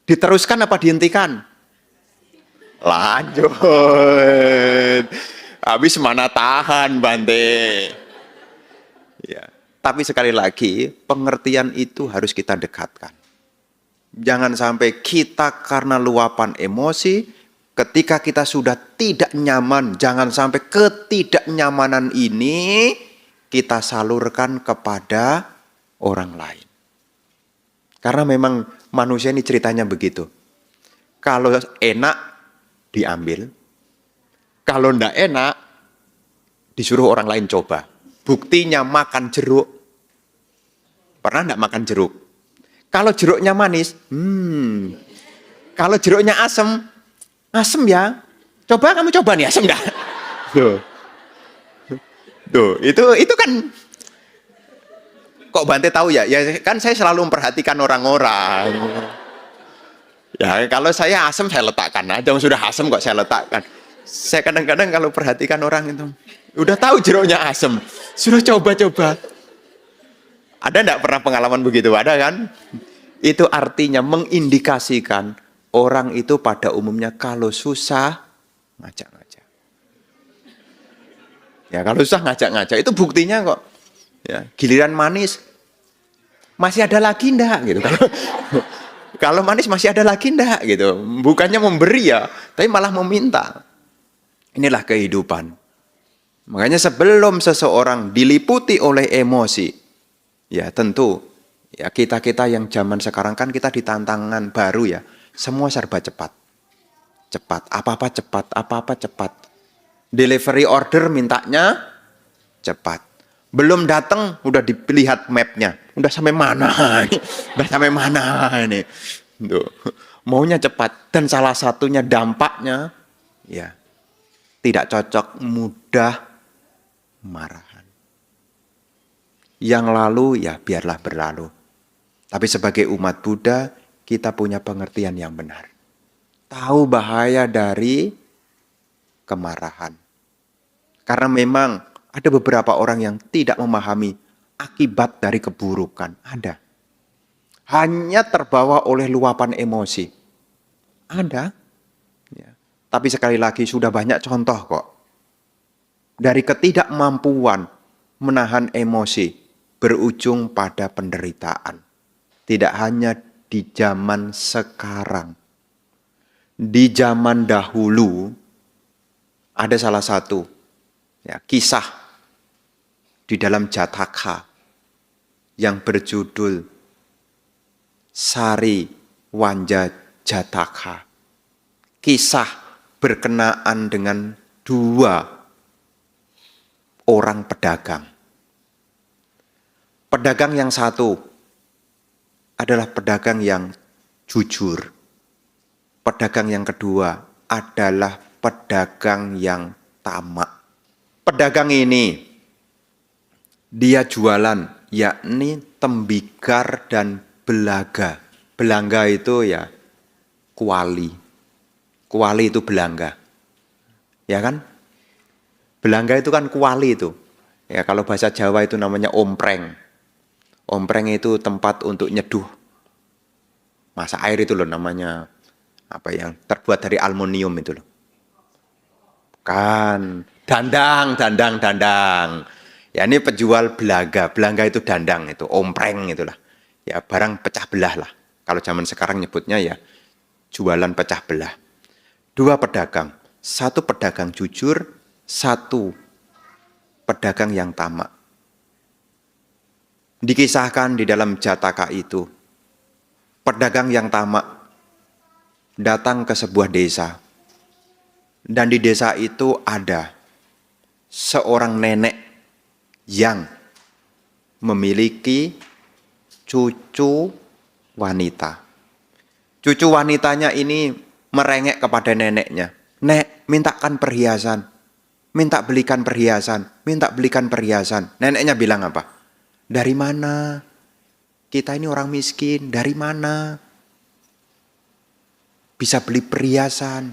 Diteruskan apa dihentikan? Lanjut. Habis mana tahan, Bante. Ya. Tapi sekali lagi, pengertian itu harus kita dekatkan. Jangan sampai kita karena luapan emosi, ketika kita sudah tidak nyaman, jangan sampai ketidaknyamanan ini kita salurkan kepada orang lain. Karena memang manusia ini ceritanya begitu. Kalau enak, diambil. Kalau enggak enak, disuruh orang lain coba. Buktinya makan jeruk. Pernah enggak makan jeruk? Kalau jeruknya manis, kalau jeruknya asam, asam ya. Coba kamu coba nih, asam enggak? Tuh, itu kan kok Bante tahu ya? Ya kan saya selalu memperhatikan orang-orang. Ya kalau saya asam saya letakkan aja, sudah asam kok saya letakkan. Saya kadang-kadang kalau perhatikan orang itu, udah tahu jeruknya asam, sudah coba-coba. Ada enggak pernah pengalaman begitu? Ada kan? Itu artinya mengindikasikan orang itu pada umumnya kalau susah ngajak-ngajak. Ya kalau susah ngajak-ngajak itu buktinya kok. Ya, giliran manis masih ada lagi enggak gitu. Kalau manis masih ada lagi enggak gitu. Bukannya memberi ya, tapi malah meminta. Inilah kehidupan. Makanya sebelum seseorang diliputi oleh emosi, ya tentu ya kita yang zaman sekarang kan kita di tantangan baru ya. Semua serba cepat. Cepat, apa-apa cepat. Delivery order mintanya cepat. Belum datang udah dilihat mapnya. Udah sampai mana ini? Udah sampai mana ini? Tuh. maunya cepat. Dan salah satunya dampaknya, ya, tidak cocok, mudah marahan. Yang lalu, ya biarlah berlalu. Tapi sebagai umat Buddha, kita punya pengertian yang benar. Tahu bahaya dari kemarahan. Karena memang ada beberapa orang yang tidak memahami akibat dari keburukan. Ada. Hanya terbawa oleh luapan emosi. Ada. Ya. Tapi sekali lagi sudah banyak contoh kok. Dari ketidakmampuan menahan emosi berujung pada penderitaan. Tidak hanya di zaman sekarang. Di zaman dahulu ada salah satu kisah di dalam Jataka yang berjudul Sari Wanja Jataka. Kisah berkenaan dengan dua orang pedagang. Pedagang yang satu adalah pedagang yang jujur. Pedagang yang kedua adalah pedagang yang tamak. Pedagang ini, dia jualan, yakni tembikar dan belaga. Belangga itu ya kuali. Kuali itu belangga. Ya kan? Belangga itu kan kuali itu. Ya kalau bahasa Jawa itu namanya ompreng. Ompreng itu tempat untuk nyeduh masa air itu loh, namanya apa yang terbuat dari aluminium itu loh. Kan dandang. Ya ini penjual belaga. Belangga itu dandang, itu ompreng itulah. Ya barang pecah belah lah. Kalau zaman sekarang nyebutnya ya jualan pecah belah. Dua pedagang. Satu pedagang jujur, satu pedagang yang tamak. Dikisahkan di dalam Jataka itu, pedagang yang tamak datang ke sebuah desa. Dan di desa itu ada seorang nenek yang memiliki cucu wanita. Cucu wanitanya ini merengek kepada neneknya. Nek, mintakan perhiasan. Minta belikan perhiasan. Neneknya bilang apa? Dari mana? Kita ini orang miskin. Dari mana? Bisa beli perhiasan.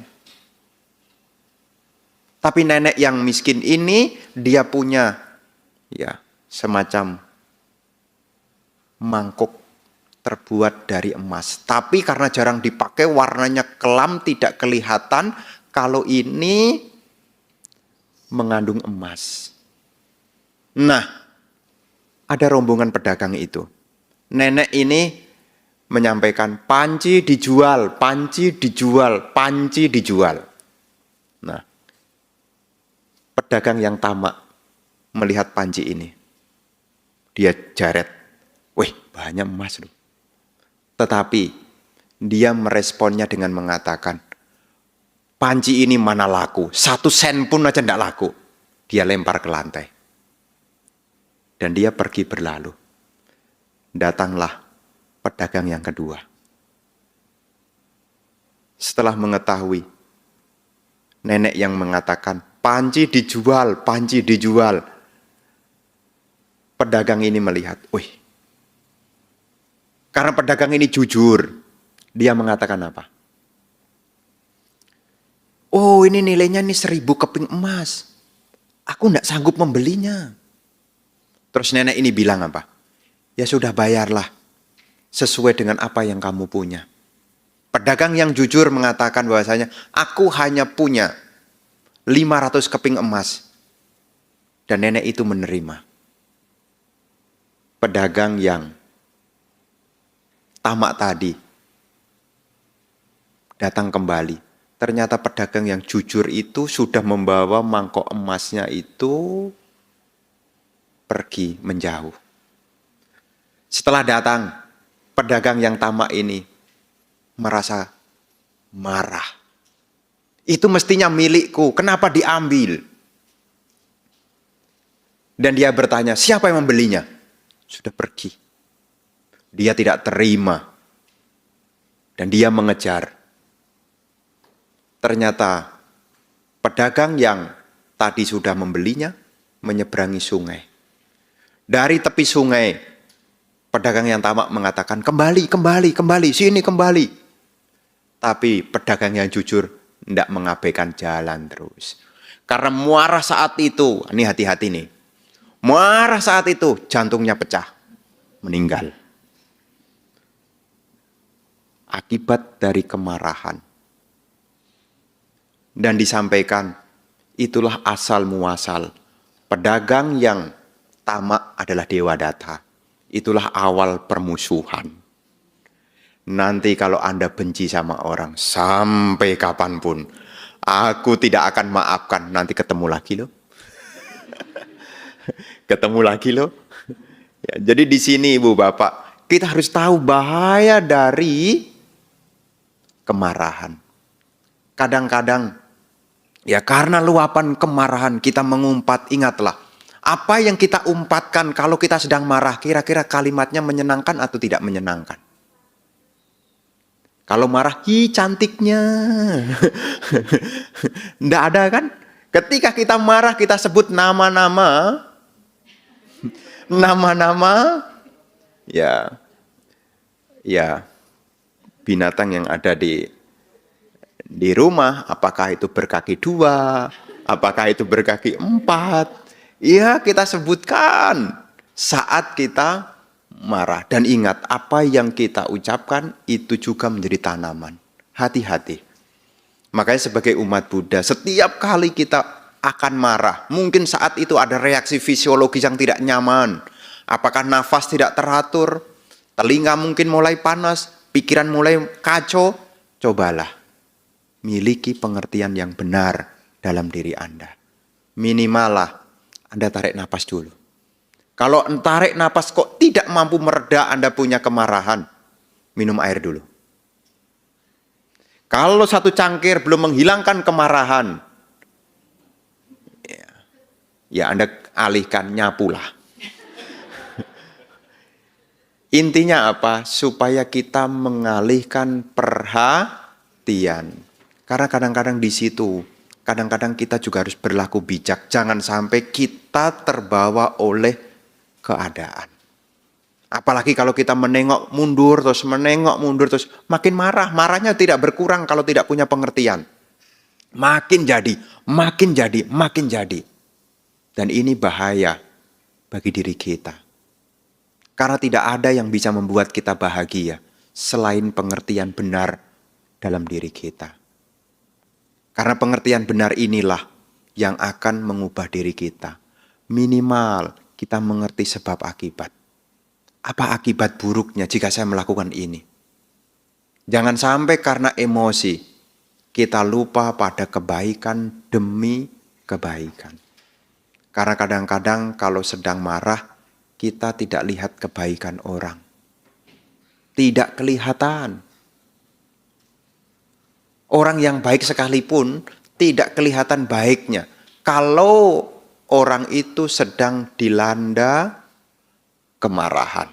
Tapi nenek yang miskin ini, dia punya semacam mangkuk terbuat dari emas. Tapi karena jarang dipakai, warnanya kelam, tidak kelihatan kalau ini mengandung emas. Nah, ada rombongan pedagang itu. Nenek ini menyampaikan, panci dijual. Nah, pedagang yang tamak melihat panci ini. Dia jaret. Wih, banyak emas loh. Tetapi dia meresponnya dengan mengatakan, panci ini mana laku? 1 sen pun aja tidak laku. Dia lempar ke lantai. Dan dia pergi berlalu. Datanglah pedagang yang kedua. Setelah mengetahui nenek yang mengatakan, panci dijual. Pedagang ini melihat, wih. Karena pedagang ini jujur. Dia mengatakan apa? Oh, ini nilainya 1.000 keping emas. Aku tidak sanggup membelinya. Terus nenek ini bilang apa? Ya sudah, bayarlah sesuai dengan apa yang kamu punya. Pedagang yang jujur mengatakan bahwasanya aku hanya punya 500 keping emas. Dan nenek itu menerima. Pedagang yang tamak tadi datang kembali. Ternyata pedagang yang jujur itu sudah membawa mangkok emasnya itu pergi menjauh. Setelah datang, pedagang yang tamak ini merasa marah. Itu mestinya milikku, kenapa diambil? Dan dia bertanya, siapa yang membelinya? Sudah pergi. Dia tidak terima. Dan dia mengejar. Ternyata pedagang yang tadi sudah membelinya menyeberangi sungai. Dari tepi sungai, pedagang yang tamak mengatakan, kembali, sini kembali. Tapi pedagang yang jujur tidak mengabaikan jalan terus. Karena marah saat itu, ini hati-hati nih. Marah saat itu, jantungnya pecah, meninggal. Akibat dari kemarahan. Dan disampaikan, itulah asal muasal. Pedagang yang tamak adalah Dewadatta. Itulah awal permusuhan. Nanti kalau Anda benci sama orang, sampai kapanpun, aku tidak akan maafkan. Nanti ketemu lagi loh. Ketemu lagi loh. Ya, jadi di sini Ibu Bapak, kita harus tahu bahaya dari kemarahan. Kadang-kadang, ya karena luapan kemarahan kita mengumpat, ingatlah. Apa yang kita umpatkan kalau kita sedang marah, kira-kira kalimatnya menyenangkan atau tidak menyenangkan? Kalau marah, hi cantiknya. Nggak ada kan? Ketika kita marah, kita sebut nama-nama. Nama-nama. Ya binatang yang ada di rumah. Apakah itu berkaki 2? Apakah itu berkaki 4? Ya kita sebutkan saat kita marah. Dan ingat, apa yang kita ucapkan itu juga menjadi tanaman. Hati-hati. Makanya sebagai umat Buddha, setiap kali kita akan marah, mungkin saat itu ada reaksi fisiologis yang tidak nyaman. Apakah nafas tidak teratur, telinga mungkin mulai panas, pikiran mulai kacau. Cobalah miliki pengertian yang benar dalam diri Anda. Minimalah Anda tarik nafas dulu. Kalau tarik napas kok tidak mampu mereda Anda punya kemarahan, minum air dulu. Kalau satu cangkir belum menghilangkan kemarahan, ya Anda alihkan, nyapulah. Intinya apa? Supaya kita mengalihkan perhatian. Karena kadang-kadang di situ, kadang-kadang kita juga harus berlaku bijak. Jangan sampai kita terbawa oleh keadaan. Apalagi kalau kita menengok mundur terus makin marah. Marahnya tidak berkurang kalau tidak punya pengertian. Makin jadi. Dan ini bahaya bagi diri kita. Karena tidak ada yang bisa membuat kita bahagia selain pengertian benar dalam diri kita. Karena pengertian benar inilah yang akan mengubah diri kita. Minimal kita mengerti sebab akibat. Apa akibat buruknya jika saya melakukan ini? Jangan sampai karena emosi kita lupa pada kebaikan demi kebaikan. Karena kadang-kadang kalau sedang marah, kita tidak lihat kebaikan orang. Tidak kelihatan. Orang yang baik sekalipun tidak kelihatan baiknya. Kalau orang itu sedang dilanda kemarahan.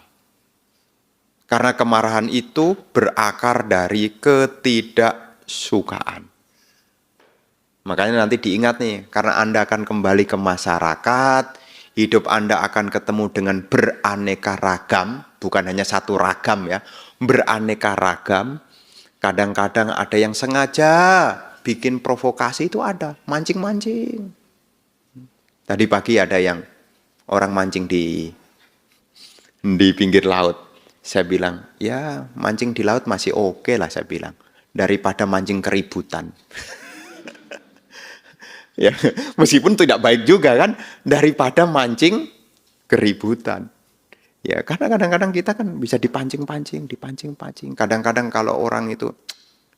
Karena kemarahan itu berakar dari ketidaksukaan. Makanya nanti diingat nih, karena Anda akan kembali ke masyarakat, hidup Anda akan ketemu dengan beraneka ragam, bukan hanya satu ragam ya, beraneka ragam. Kadang-kadang ada yang sengaja bikin provokasi, itu ada, mancing-mancing. Tadi pagi ada yang orang mancing di pinggir laut. Saya bilang, ya mancing di laut masih oke lah saya bilang. Daripada mancing keributan. Ya, meskipun tidak baik juga kan. Daripada mancing keributan. Ya, karena kadang-kadang kita kan bisa dipancing-pancing. Kadang-kadang kalau orang itu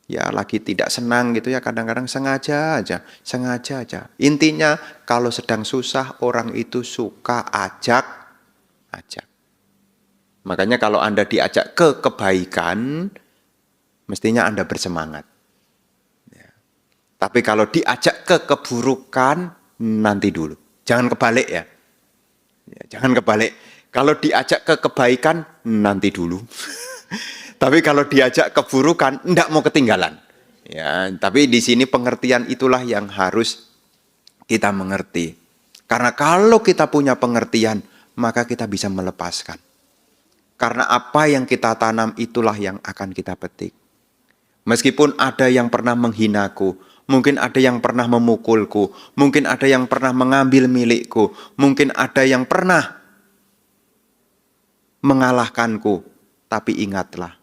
ya lagi tidak senang gitu ya, kadang-kadang sengaja aja. Intinya kalau sedang susah, orang itu suka ajak. Makanya kalau Anda diajak ke kebaikan, mestinya Anda bersemangat. Ya. Tapi kalau diajak ke keburukan, nanti dulu. Jangan kebalik ya. Jangan kebalik. Kalau diajak ke kebaikan, nanti dulu. Tapi kalau diajak keburukan, enggak mau ketinggalan. Ya, tapi di sini pengertian itulah yang harus kita mengerti. Karena kalau kita punya pengertian, maka kita bisa melepaskan. Karena apa yang kita tanam itulah yang akan kita petik. Meskipun ada yang pernah menghinaku, mungkin ada yang pernah memukulku, mungkin ada yang pernah mengambil milikku, mungkin ada yang pernah mengalahkanku. Tapi ingatlah,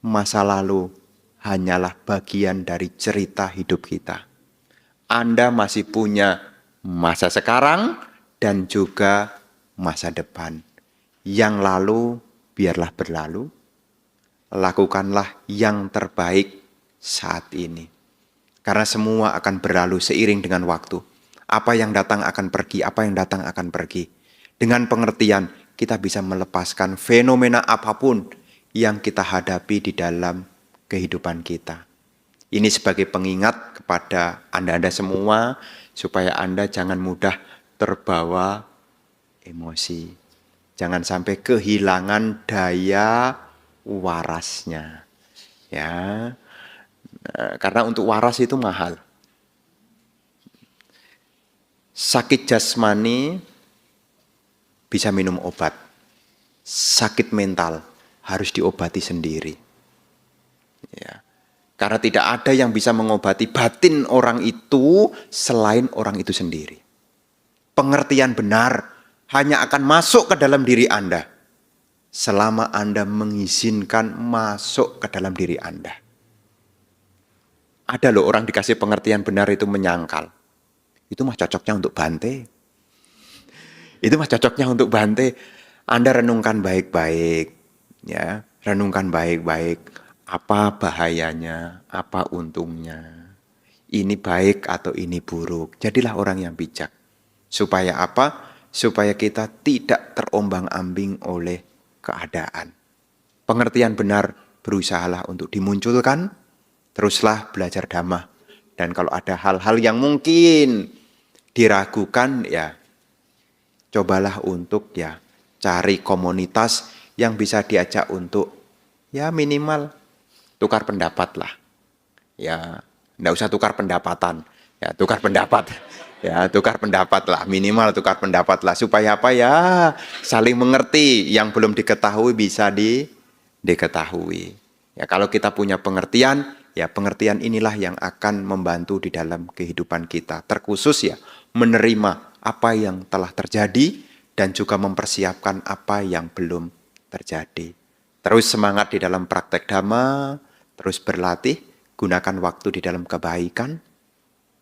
masa lalu hanyalah bagian dari cerita hidup kita. Anda masih punya masa sekarang dan juga masa depan. Yang lalu biarlah berlalu. Lakukanlah yang terbaik saat ini. Karena semua akan berlalu seiring dengan waktu. Apa yang datang akan pergi, apa yang datang akan pergi. Dengan pengertian, kita bisa melepaskan fenomena apapun yang kita hadapi di dalam kehidupan kita. Ini sebagai pengingat kepada Anda-Anda semua, supaya Anda jangan mudah terbawa emosi. Jangan sampai kehilangan daya warasnya. Ya. Karena untuk waras itu mahal. Sakit jasmani bisa minum obat. Sakit mental harus diobati sendiri. Ya. Karena tidak ada yang bisa mengobati batin orang itu selain orang itu sendiri. Pengertian benar hanya akan masuk ke dalam diri Anda selama Anda mengizinkan masuk ke dalam diri Anda. Ada loh orang dikasih pengertian benar itu menyangkal. Itu mah cocoknya untuk Bante. Itu mah cocoknya untuk Bante. Anda renungkan baik-baik. Ya, renungkan baik-baik. Apa bahayanya, apa untungnya. Ini baik atau ini buruk. Jadilah orang yang bijak. Supaya apa? Supaya kita tidak terombang-ambing oleh keadaan. Pengertian benar berusahalah untuk dimunculkan, teruslah belajar dhamma. Dan kalau ada hal-hal yang mungkin diragukan, ya cobalah untuk ya cari komunitas yang bisa diajak untuk ya minimal tukar pendapat lah. Ya, enggak usah tukar pendapatan. Ya, tukar pendapat. Ya, tukar pendapat lah, minimal tukar pendapat lah. Supaya apa ya, saling mengerti. Yang belum diketahui bisa diketahui. Ya, kalau kita punya pengertian, ya pengertian inilah yang akan membantu di dalam kehidupan kita. Terkhusus ya, menerima apa yang telah terjadi dan juga mempersiapkan apa yang belum terjadi. Terus semangat di dalam praktek dhamma, terus berlatih, gunakan waktu di dalam kebaikan.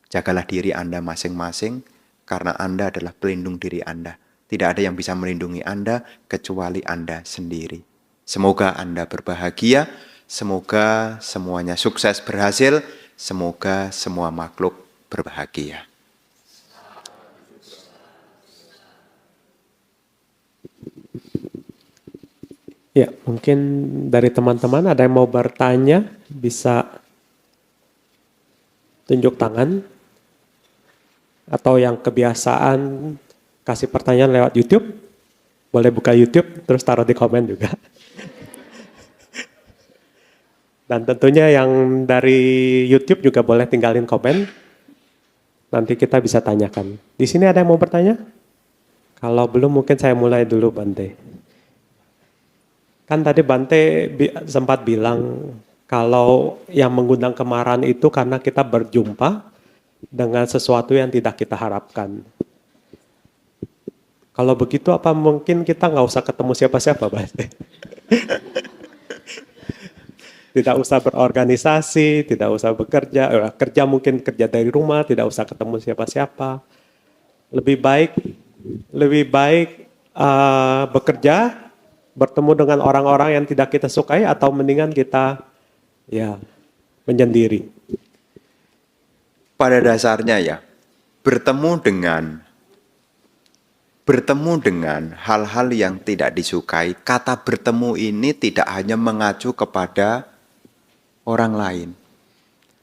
Jagalah diri Anda masing-masing, karena Anda adalah pelindung diri Anda. Tidak ada yang bisa melindungi Anda, kecuali Anda sendiri. Semoga Anda berbahagia, semoga semuanya sukses berhasil, semoga semua makhluk berbahagia. Ya, mungkin dari teman-teman ada yang mau bertanya, bisa tunjuk tangan. Atau yang kebiasaan kasih pertanyaan lewat YouTube, boleh buka YouTube terus taruh di komen juga. Dan tentunya yang dari YouTube juga boleh tinggalin komen. Nanti kita bisa tanyakan. Di sini ada yang mau bertanya? Kalau belum mungkin saya mulai dulu, Bante. Kan tadi Bante sempat bilang kalau yang mengundang kemarahan itu karena kita berjumpa dengan sesuatu yang tidak kita harapkan. Kalau begitu apa mungkin kita nggak usah ketemu siapa-siapa, Bante? Tidak usah berorganisasi, tidak usah bekerja, kerja mungkin kerja dari rumah, tidak usah ketemu siapa-siapa. Lebih baik bekerja, bertemu dengan orang-orang yang tidak kita sukai, atau mendingan kita ya menyendiri. Pada dasarnya ya, bertemu dengan hal-hal yang tidak disukai. Kata bertemu ini tidak hanya mengacu kepada orang lain,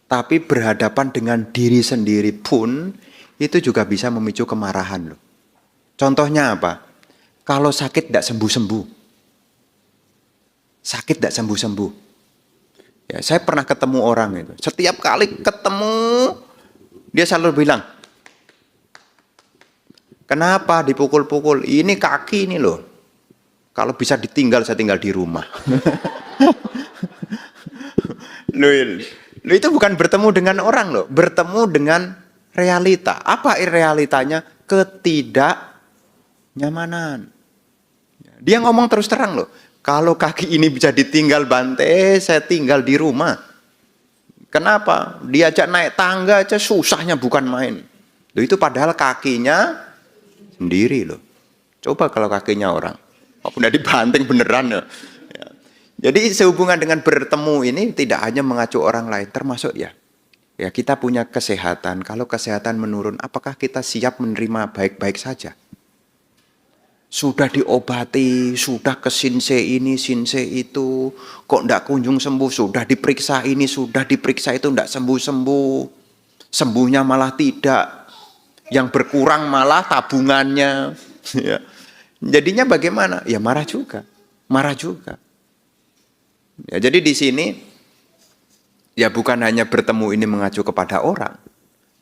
tapi berhadapan dengan diri sendiri pun itu juga bisa memicu kemarahan loh. Contohnya apa? Kalau sakit tidak sembuh-sembuh. sakit tidak sembuh-sembuh. Ya, saya pernah ketemu orang itu. Setiap kali ketemu, dia selalu bilang, kenapa dipukul-pukul? Ini kaki ini loh. Kalau bisa ditinggal, saya tinggal di rumah. Loh, itu bukan bertemu dengan orang loh. Bertemu dengan realita. Apa realitanya? Ketidaknyamanan. Dia ngomong terus terang loh. Kalau kaki ini bisa ditinggal Bante, saya tinggal di rumah. Kenapa? Diajak naik tangga aja susahnya bukan main. Loh, itu padahal kakinya sendiri loh. Coba kalau kakinya orang. Udah dibanting beneran ya. Jadi sehubungan dengan bertemu ini tidak hanya mengacu orang lain, termasuk ya kita punya kesehatan. Kalau kesehatan menurun, apakah kita siap menerima baik-baik saja? Sudah diobati, sudah ke sinse ini, sinse itu, kok tidak kunjung sembuh, sudah diperiksa ini, sudah diperiksa itu, tidak sembuh-sembuh. Sembuhnya malah tidak, yang berkurang malah tabungannya. Ya. Jadinya bagaimana? Ya marah juga, marah juga. Ya, jadi di sini ya bukan hanya bertemu ini mengacu kepada orang,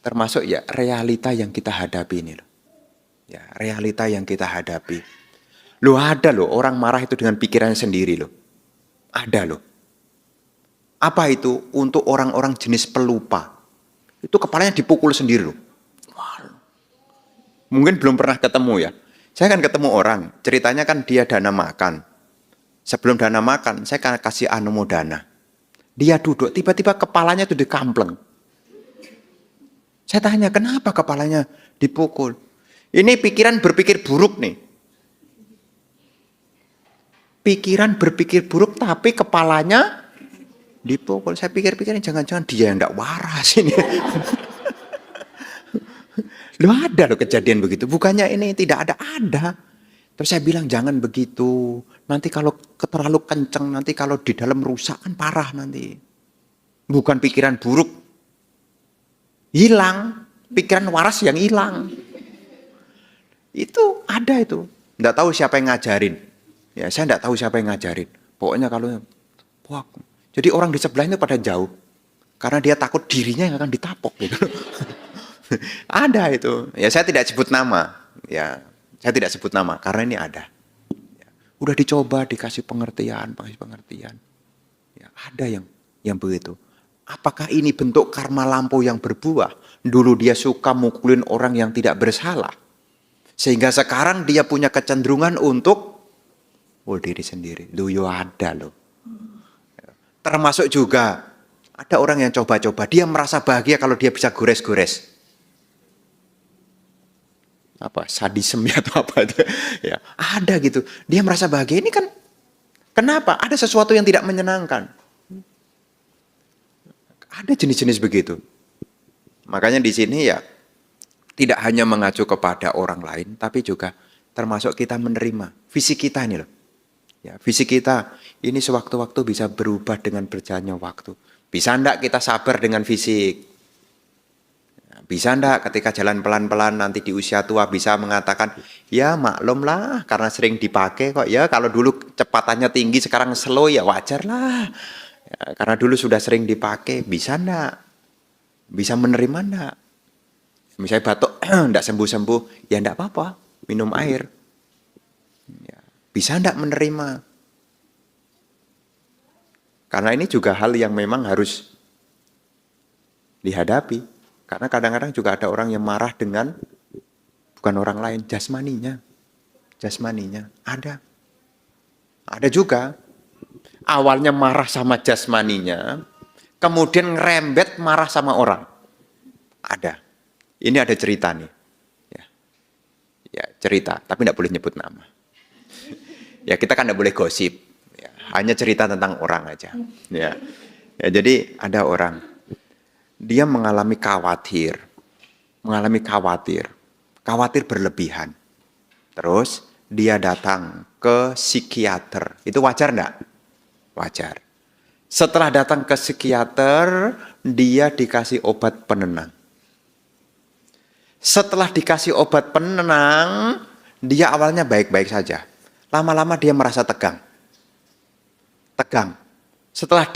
termasuk ya realita yang kita hadapi ini loh. Ya, realita yang kita hadapi. Loh ada loh orang marah itu dengan pikirannya sendiri loh. Ada loh. Apa itu? Untuk orang-orang jenis pelupa. Itu kepalanya dipukul sendiri loh. Mungkin belum pernah ketemu ya. Saya kan ketemu orang, ceritanya kan dia dana makan. Sebelum dana makan, saya kan kasih anumodana. Dia duduk, tiba-tiba kepalanya itu dikampleng. Saya tanya, kenapa kepalanya dipukul? Ini pikiran berpikir buruk nih. Pikiran berpikir buruk, tapi kepalanya dipukul. Saya pikir-pikir, jangan-jangan dia yang tidak waras ini. Loh ada loh kejadian begitu. Bukannya ini tidak ada. Terus saya bilang jangan begitu. Nanti kalau terlalu kenceng, nanti kalau di dalam rusak kan parah nanti. Bukan pikiran buruk. Hilang. Pikiran waras yang hilang. Itu ada itu. Nggak tahu siapa yang ngajarin. Ya saya nggak tahu siapa yang ngajarin. Pokoknya kalau wah, jadi orang di sebelahnya pada jauh. Karena dia takut dirinya yang akan ditapok gitu. Ada itu. Ya saya tidak sebut nama. Ya saya tidak sebut nama karena ini ada. Ya, udah dicoba dikasih pengertian. Ya, ada yang begitu. Apakah ini bentuk karma lampau yang berbuah? Dulu dia suka mukulin orang yang tidak bersalah. Sehingga sekarang dia punya kecenderungan untuk diri sendiri. Loh ada loh. Termasuk juga ada orang yang coba-coba. Dia merasa bahagia kalau dia bisa gores-gores. Apa sadisme atau apa itu ya ada gitu, dia merasa bahagia. Ini kan kenapa ada sesuatu yang tidak menyenangkan, ada jenis-jenis begitu. Makanya di sini ya tidak hanya mengacu kepada orang lain, tapi juga termasuk kita menerima fisik kita ini loh ya. Fisik kita ini sewaktu-waktu bisa berubah dengan berjalannya waktu. Bisa enggak kita sabar dengan fisik? Bisa enggak ketika jalan pelan-pelan nanti di usia tua bisa mengatakan, ya maklum lah karena sering dipakai kok ya. Kalau dulu cepatannya tinggi sekarang slow ya wajar lah. Ya, karena dulu sudah sering dipakai, bisa enggak? Bisa menerima enggak? Misalnya batuk, enggak sembuh-sembuh, ya enggak apa-apa, minum air. Ya, bisa enggak menerima? Karena ini juga hal yang memang harus dihadapi. Karena kadang-kadang juga ada orang yang marah dengan bukan orang lain, jasmaninya. Jasmaninya ada. Ada juga. Awalnya marah sama jasmaninya, kemudian ngerembet marah sama orang. Ada. Ini ada cerita nih. Ya cerita, tapi tidak boleh nyebut nama. Ya kita kan tidak boleh gosip. Ya, hanya cerita tentang orang aja. Ya, jadi ada orang. Dia mengalami khawatir berlebihan. Terus dia datang ke psikiater. Itu wajar enggak? Wajar. Setelah datang ke psikiater, dia dikasih obat penenang. Setelah dikasih obat penenang, dia awalnya baik-baik saja. Lama-lama dia merasa tegang. tegang. Setelah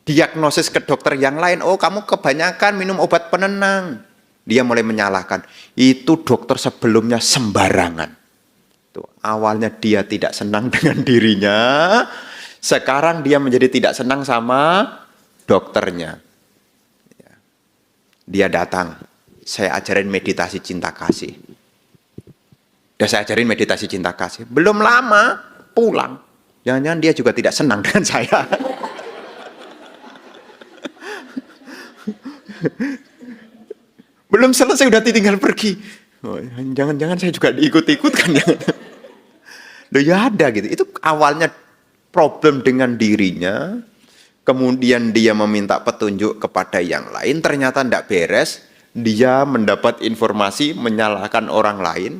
diagnosis ke dokter yang lain, oh kamu kebanyakan minum obat penenang. Dia mulai menyalahkan, itu dokter sebelumnya sembarangan. Tuh, awalnya dia tidak senang dengan dirinya, sekarang dia menjadi tidak senang sama dokternya. Dia datang, saya ajarin meditasi cinta kasih. Udah saya ajarin meditasi cinta kasih. Belum lama pulang. Jangan-jangan dia juga tidak senang dengan saya. Belum selesai udah ditinggal pergi. Oh, jangan-jangan saya juga diikut-ikutkan. Loh ya ada gitu. Itu awalnya problem dengan dirinya. Kemudian dia meminta petunjuk kepada yang lain. Ternyata tidak beres. Dia mendapat informasi menyalahkan orang lain.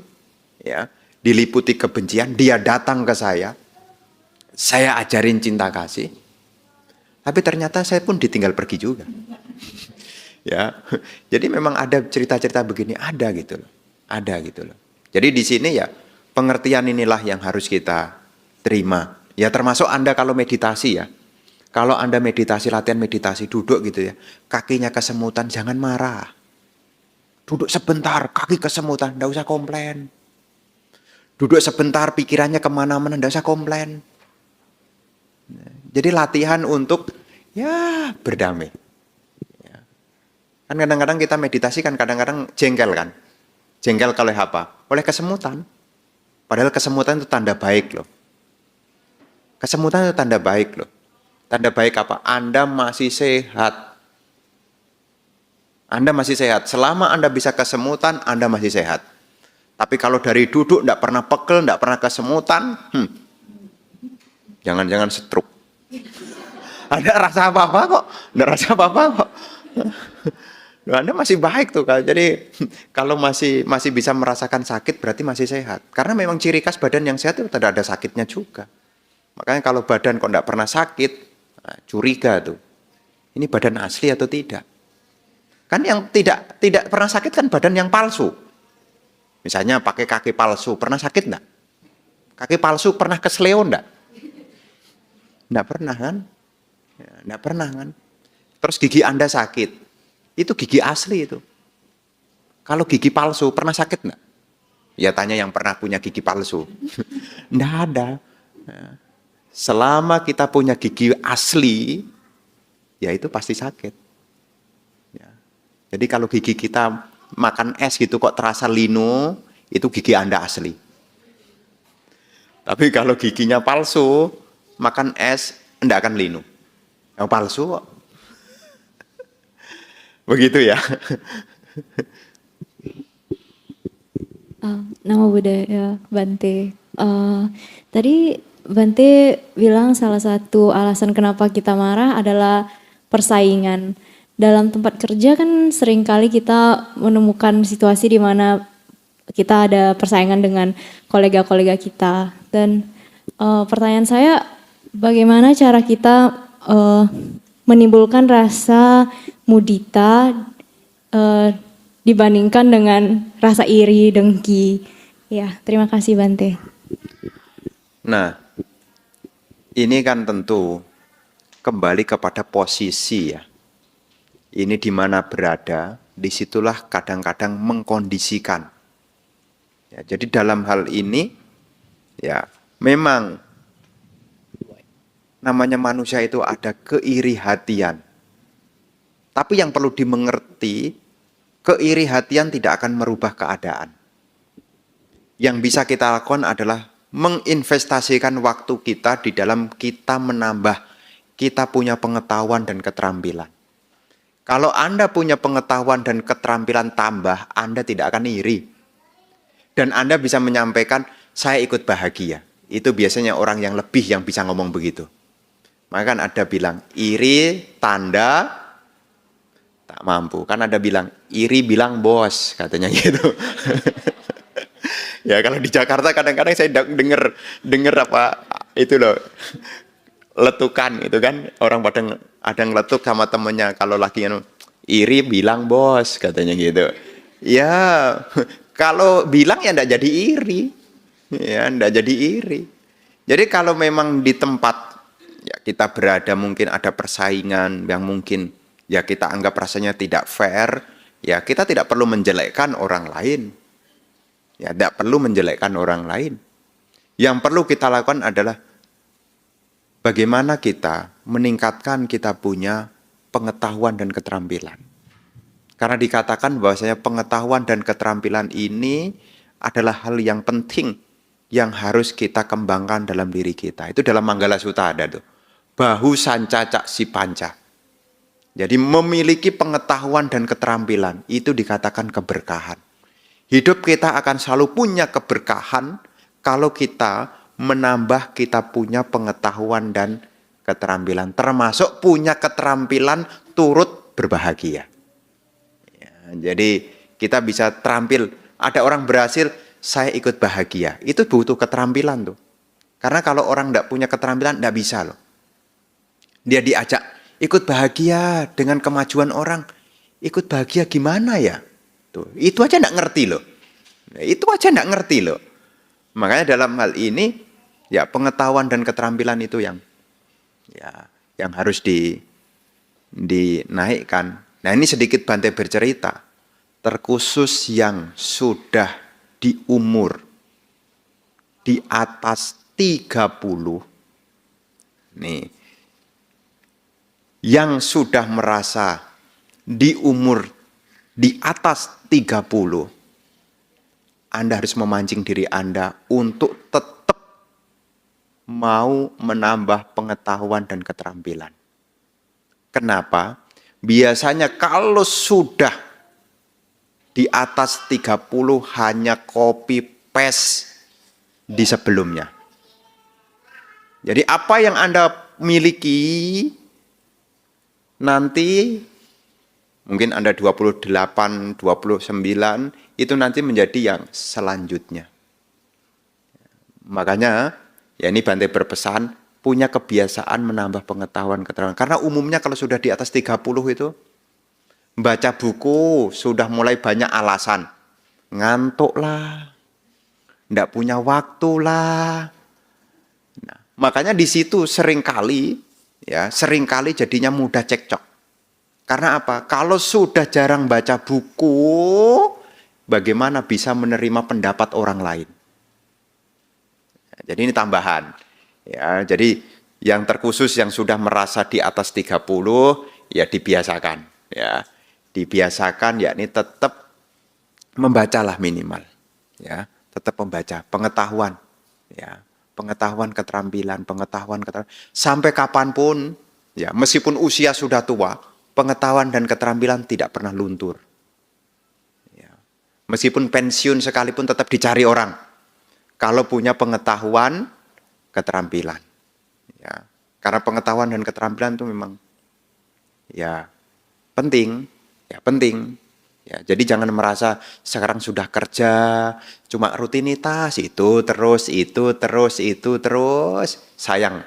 Ya, diliputi kebencian, dia datang ke saya ajarin cinta kasih, tapi ternyata saya pun ditinggal pergi juga. Ya, jadi memang ada cerita-cerita begini, ada gitu loh. Jadi di sini ya pengertian inilah yang harus kita terima. Ya termasuk Anda kalau meditasi ya, kalau Anda meditasi, latihan meditasi, duduk gitu ya, kakinya kesemutan, jangan marah. Duduk sebentar, kaki kesemutan, nggak usah komplain. Duduk sebentar, pikirannya kemana-mana, nggak usah komplain. Jadi latihan untuk ya berdamai. Ya. Kan kadang-kadang kita meditasi kan kadang-kadang jengkel kan. Jengkel oleh apa? Oleh kesemutan. Padahal kesemutan itu tanda baik loh. Kesemutan itu tanda baik loh. Tanda baik apa? Anda masih sehat. Anda masih sehat. Selama Anda bisa kesemutan, Anda masih sehat. Tapi kalau dari duduk tidak pernah pegel, tidak pernah kesemutan, jangan-jangan stroke. Ada rasa apa-apa kok? Tidak rasa apa-apa kok. Anda masih baik tuh. Jadi kalau masih bisa merasakan sakit berarti masih sehat. Karena memang ciri khas badan yang sehat itu tidak ada sakitnya juga. Makanya kalau badan kok tidak pernah sakit, curiga tuh. Ini badan asli atau tidak? Kan yang tidak pernah sakit kan badan yang palsu. Misalnya pakai kaki palsu, pernah sakit enggak? Kaki palsu pernah kesleo enggak? Enggak pernah kan? Ya, enggak pernah kan? Terus gigi Anda sakit, itu gigi asli itu. Kalau gigi palsu pernah sakit enggak? Ya tanya yang pernah punya gigi palsu. Enggak ada. Ya. Selama kita punya gigi asli, ya itu pasti sakit. Ya. Jadi kalau gigi kita makan es gitu kok terasa linu, itu gigi Anda asli. Tapi kalau giginya palsu, makan es enggak akan linu. Yang palsu kok. Begitu ya. Nama budaya Bante. Tadi Bante bilang salah satu alasan kenapa kita marah adalah persaingan. Dalam tempat kerja kan seringkali kita menemukan situasi di mana kita ada persaingan dengan kolega-kolega kita. Dan pertanyaan saya, bagaimana cara kita menimbulkan rasa mudita dibandingkan dengan rasa iri, dengki? Ya, terima kasih Bante. Nah, ini kan tentu kembali kepada posisi ya. Ini di mana berada, disitulah kadang-kadang mengkondisikan. Ya, jadi dalam hal ini, ya memang namanya manusia itu ada keiri hatian. Tapi yang perlu dimengerti, keiri hatian tidak akan merubah keadaan. Yang bisa kita lakukan adalah menginvestasikan waktu kita di dalam kita menambah, kita punya pengetahuan dan keterampilan. Kalau Anda punya pengetahuan dan keterampilan tambah, Anda tidak akan iri. Dan Anda bisa menyampaikan, saya ikut bahagia. Itu biasanya orang yang lebih yang bisa ngomong begitu. Maka kan ada bilang, iri tanda tak mampu. Kan ada bilang, iri bilang bos, katanya gitu. Ya kalau di Jakarta kadang-kadang saya dengar apa, itu loh. Letukan itu kan, orang pada ada ngeletuk sama temennya kalau lagi iri bilang bos katanya gitu. Ya kalau bilang ya enggak jadi iri. Ya enggak jadi iri. Jadi kalau memang di tempat Ya, kita berada mungkin ada persaingan yang mungkin ya kita anggap rasanya tidak fair, ya kita tidak perlu menjelekkan orang lain. Ya, tidak perlu menjelekkan orang lain. Yang perlu kita lakukan adalah bagaimana kita meningkatkan kita punya pengetahuan dan keterampilan. Karena dikatakan bahwasanya pengetahuan dan keterampilan ini adalah hal yang penting yang harus kita kembangkan dalam diri kita. Itu dalam Manggala Sutta ada tuh. Bahu sanca cak si panca. Jadi memiliki pengetahuan dan keterampilan itu dikatakan keberkahan. Hidup kita akan selalu punya keberkahan kalau kita menambah kita punya pengetahuan dan keterampilan. Termasuk punya keterampilan turut berbahagia. Ya, jadi kita bisa terampil. Ada orang berhasil, saya ikut bahagia. Itu butuh keterampilan tuh. Karena kalau orang tidak punya keterampilan, tidak bisa loh. Dia diajak, ikut bahagia dengan kemajuan orang. Ikut bahagia gimana ya? Tuh, itu aja tidak ngerti loh. Itu aja tidak ngerti loh. Makanya dalam hal ini, ya pengetahuan dan keterampilan itu yang harus dinaikkan. Nah ini sedikit Bante bercerita. Terkhusus yang sudah di umur di atas 30. Nih. Yang sudah merasa di umur di atas 30. Anda harus memancing diri Anda untuk tetap mau menambah pengetahuan dan keterampilan. Kenapa? Biasanya kalau sudah di atas 30 hanya copy paste di sebelumnya. Jadi apa yang Anda miliki nanti mungkin Anda 28, 29 itu nanti menjadi yang selanjutnya. Makanya ya ini Bante berpesan punya kebiasaan menambah pengetahuan keterampilan. Karena umumnya kalau sudah di atas 30 itu baca buku sudah mulai banyak alasan. Ngantuk lah. Tidak punya waktu lah. Nah, makanya di situ seringkali jadinya mudah cekcok. Karena apa? Kalau sudah jarang baca buku, bagaimana bisa menerima pendapat orang lain? Jadi ini tambahan. Ya, jadi yang terkhusus yang sudah merasa di atas 30 ya dibiasakan, ya. Dibiasakan yakni tetap membacalah minimal. Ya, tetap membaca pengetahuan, ya. Pengetahuan keterampilan sampai kapanpun, ya, meskipun usia sudah tua, pengetahuan dan keterampilan tidak pernah luntur. Ya. Meskipun pensiun sekalipun tetap dicari orang. Kalau punya pengetahuan, keterampilan. Ya. Karena pengetahuan dan keterampilan itu memang ya penting. Ya penting. Ya, jadi jangan merasa sekarang sudah kerja, cuma rutinitas itu terus. Sayang.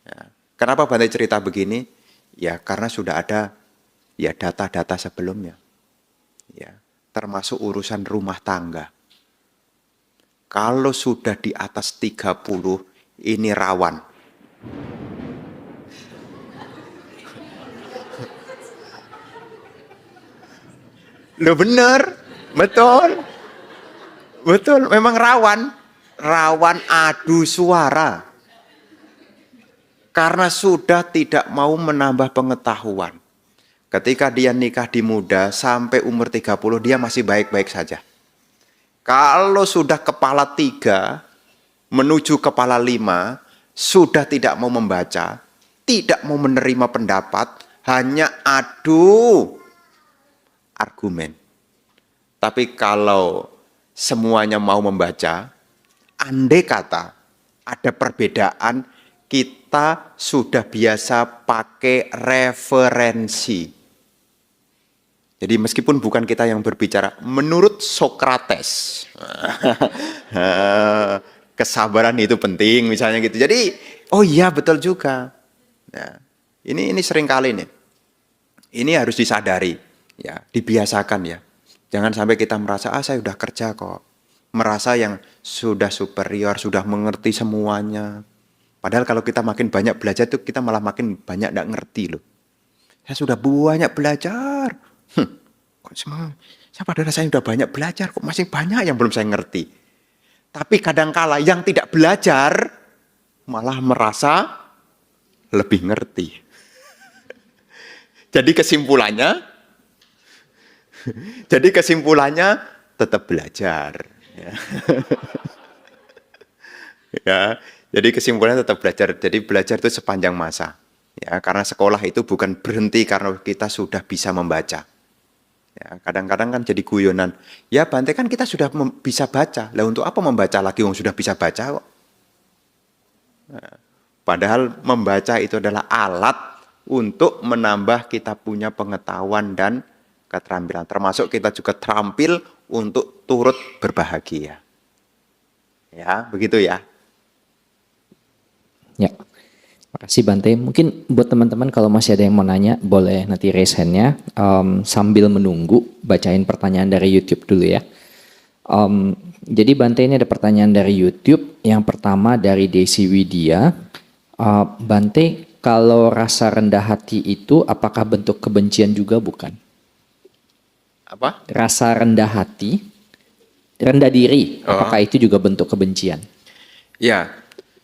Ya. Kenapa Bante cerita begini? Ya karena sudah ada ya data-data sebelumnya. Ya, termasuk urusan rumah tangga. Kalau sudah di atas 30 ini rawan. Loh bener, betul. Betul, memang rawan adu suara. Karena sudah tidak mau menambah pengetahuan. Ketika dia nikah di muda sampai umur 30 dia masih baik-baik saja. Kalau sudah kepala 3 menuju kepala 5 sudah tidak mau membaca, tidak mau menerima pendapat, hanya adu argumen. Tapi kalau semuanya mau membaca, andai kata ada perbedaan, kita sudah biasa pakai referensi. Jadi meskipun bukan kita yang berbicara, menurut Sokrates, kesabaran itu penting misalnya gitu. Jadi, oh iya betul juga. Nah, ini sering kali nih. Ini harus disadari, ya, dibiasakan ya. Jangan sampai kita merasa saya udah kerja kok. Merasa yang sudah superior, sudah mengerti semuanya. Padahal kalau kita makin banyak belajar itu kita malah makin banyak tidak ngerti loh. Saya sudah banyak belajar. Kok saya pada rasanya sudah banyak belajar, kok masih banyak yang belum saya ngerti. Tapi kadangkala yang tidak belajar malah merasa lebih ngerti. Jadi kesimpulannya tetap belajar. Ya. Ya, jadi kesimpulannya tetap belajar. Jadi belajar itu sepanjang masa. Ya, karena sekolah itu bukan berhenti karena kita sudah bisa membaca. Ya, kadang-kadang kan jadi guyonan. Ya, Bante kan kita sudah bisa baca. Lah untuk apa membaca lagi yang sudah bisa baca kok? Nah, padahal membaca itu adalah alat untuk menambah kita punya pengetahuan dan keterampilan. Termasuk kita juga terampil untuk turut berbahagia. Ya, begitu ya. Ya, makasih Bante. Mungkin buat teman-teman kalau masih ada yang mau nanya, boleh nanti raise hand-nya sambil menunggu bacain pertanyaan dari YouTube dulu ya. Jadi Bante ini ada pertanyaan dari YouTube. Yang pertama dari Desi Widya. Bante, kalau rasa rendah hati itu apakah bentuk kebencian juga bukan? Apa? Rasa rendah hati, rendah diri, apakah itu juga bentuk kebencian? Ya,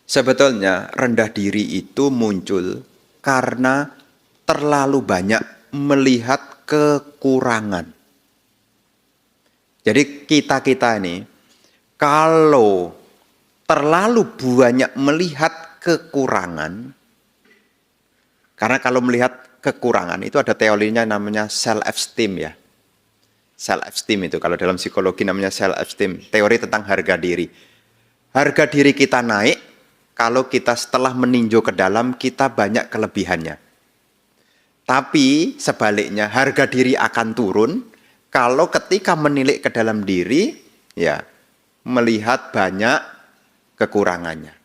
sebetulnya rendah diri itu muncul karena terlalu banyak melihat kekurangan. Jadi kita ini kalau terlalu banyak melihat kekurangan, karena kalau melihat kekurangan itu ada teorinya namanya self-esteem ya. Self-esteem itu kalau dalam psikologi namanya self-esteem, teori tentang harga diri. Harga diri kita naik kalau kita setelah meninjau ke dalam kita banyak kelebihannya. Tapi sebaliknya harga diri akan turun kalau ketika menilik ke dalam diri ya melihat banyak kekurangannya.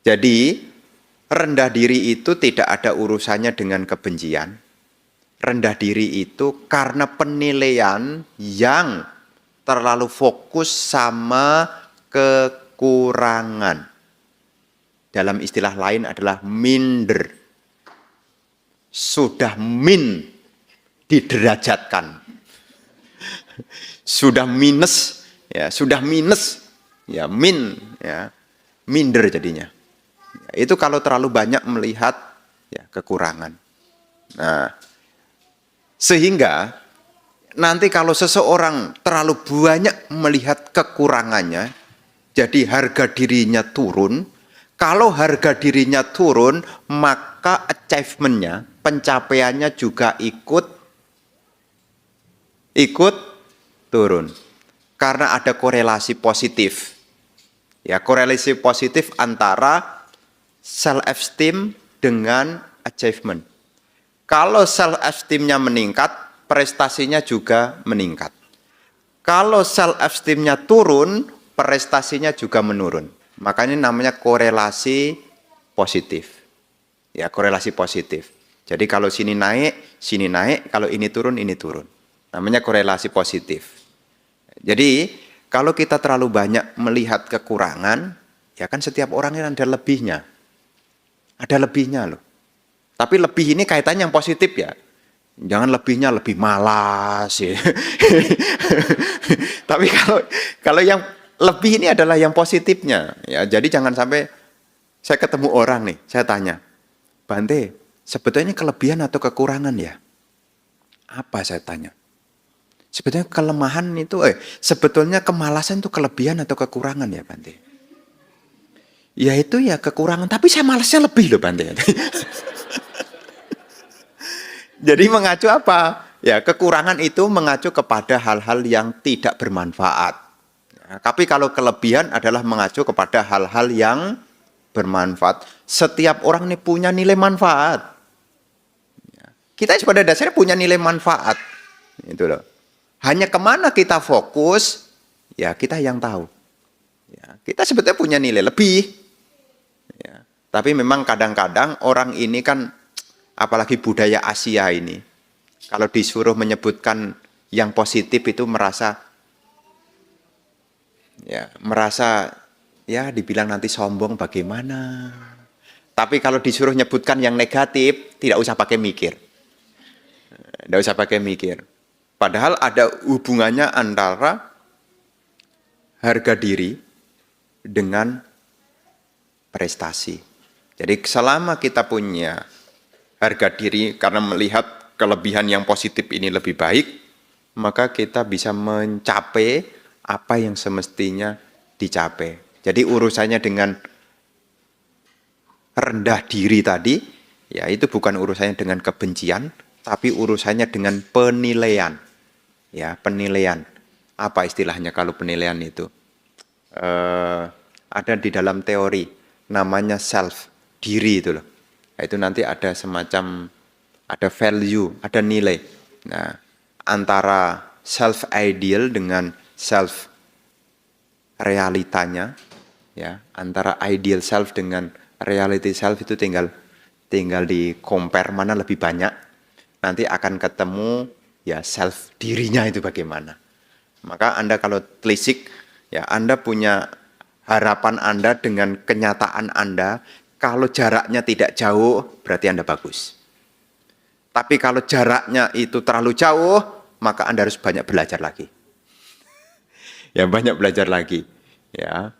Jadi rendah diri itu tidak ada urusannya dengan kebencian. Rendah diri itu karena penilaian yang terlalu fokus sama kekurangan. Dalam istilah lain adalah minder. Sudah diderajatkan. Sudah minus, ya, minder jadinya. Itu kalau terlalu banyak melihat ya, kekurangan. Nah, sehingga nanti kalau seseorang terlalu banyak melihat kekurangannya, jadi harga dirinya turun. Kalau harga dirinya turun, maka achievement-nya, pencapaiannya juga ikut turun. Karena ada korelasi positif. Ya, korelasi positif antara self-esteem dengan achievement. Kalau self-esteem-nya meningkat, prestasinya juga meningkat. Kalau self-esteem-nya turun, prestasinya juga menurun. Makanya namanya korelasi positif. Ya, korelasi positif. Jadi kalau sini naik, kalau ini turun, ini turun. Namanya korelasi positif. Jadi, kalau kita terlalu banyak melihat kekurangan, ya kan setiap orang ini ada lebihnya. Ada lebihnya loh. Tapi lebih ini kaitannya yang positif ya. Jangan lebihnya lebih malas ya. Tapi kalau yang lebih ini adalah yang positifnya. Ya, jadi jangan sampai saya ketemu orang nih, saya tanya, Bante, sebetulnya kelebihan atau kekurangan ya? Apa saya tanya? Sebetulnya kelemahan itu, sebetulnya kemalasan itu kelebihan atau kekurangan ya Bante? Ya itu ya kekurangan, tapi saya malasnya lebih loh Bante. Jadi mengacu apa? Ya kekurangan itu mengacu kepada hal-hal yang tidak bermanfaat. Ya, tapi kalau kelebihan adalah mengacu kepada hal-hal yang bermanfaat. Setiap orang ini punya nilai manfaat. Ya, kita pada dasarnya punya nilai manfaat. Itu loh. Hanya kemana kita fokus, ya kita yang tahu. Ya, kita sebetulnya punya nilai lebih. Ya, tapi memang kadang-kadang orang ini kan, apalagi budaya Asia ini, kalau disuruh menyebutkan yang positif itu merasa ya dibilang nanti sombong bagaimana. Tapi kalau disuruh nyebutkan yang negatif, tidak usah pakai mikir. Tidak usah pakai mikir. Padahal ada hubungannya antara harga diri dengan prestasi. Jadi selama kita punya harga diri karena melihat kelebihan yang positif ini lebih baik, maka kita bisa mencapai apa yang semestinya dicapai. Jadi urusannya dengan rendah diri tadi, ya itu bukan urusannya dengan kebencian, tapi urusannya dengan penilaian. Ya, penilaian. Apa istilahnya kalau penilaian itu? Ada di dalam teori, namanya self, diri itu loh. Itu nanti ada semacam, ada value, ada nilai. Nah, antara self ideal dengan self realitanya, ya, antara ideal self dengan reality self itu tinggal di compare mana lebih banyak. Nanti akan ketemu ya self dirinya itu bagaimana. Maka Anda kalau telisik, ya Anda punya harapan Anda dengan kenyataan Anda, kalau jaraknya tidak jauh, berarti Anda bagus. Tapi kalau jaraknya itu terlalu jauh, maka Anda harus banyak belajar lagi. Ya, banyak belajar lagi. Ya.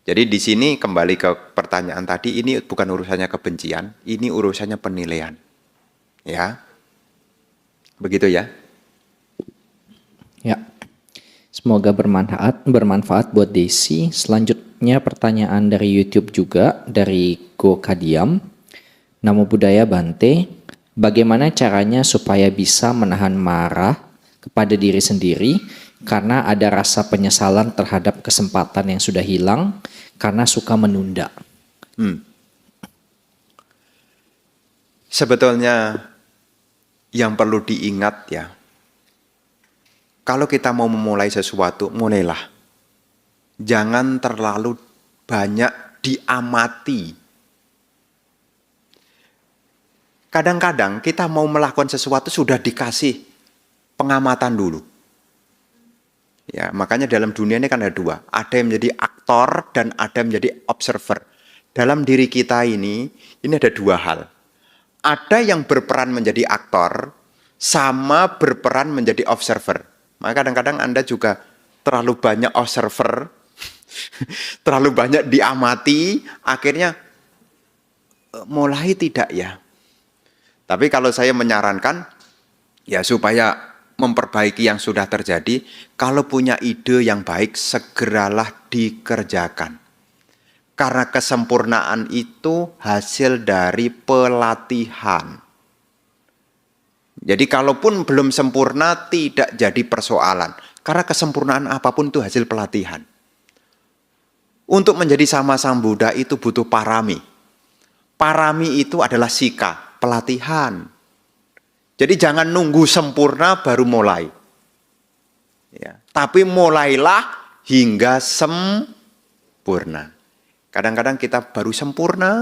Jadi di sini kembali ke pertanyaan tadi, ini bukan urusannya kebencian, ini urusannya penilaian. Ya. Begitu ya. Ya. Semoga bermanfaat buat Desi. Selanjutnya pertanyaan dari YouTube juga, dari Go Kadiam. Namo Buddhaya Bante, bagaimana caranya supaya bisa menahan marah kepada diri sendiri karena ada rasa penyesalan terhadap kesempatan yang sudah hilang karena suka menunda? Sebetulnya yang perlu diingat ya, kalau kita mau memulai sesuatu, mulailah. Jangan terlalu banyak diamati. Kadang-kadang kita mau melakukan sesuatu sudah dikasih pengamatan dulu. Ya, makanya dalam dunia ini kan ada dua. Ada yang menjadi aktor dan ada yang menjadi observer. Dalam diri kita ini ada dua hal. Ada yang berperan menjadi aktor sama berperan menjadi observer. Maka kadang-kadang Anda juga terlalu banyak observer, terlalu banyak diamati, akhirnya mulai tidak ya. Tapi kalau saya menyarankan, ya supaya memperbaiki yang sudah terjadi, kalau punya ide yang baik, segeralah dikerjakan. Karena kesempurnaan itu hasil dari pelatihan. Jadi kalaupun belum sempurna, tidak jadi persoalan. Karena kesempurnaan apapun itu hasil pelatihan. Untuk menjadi sama Sang Buddha itu butuh parami. Parami itu adalah sika, pelatihan. Jadi jangan nunggu sempurna baru mulai. Ya, tapi mulailah hingga sempurna. Kadang-kadang kita baru sempurna,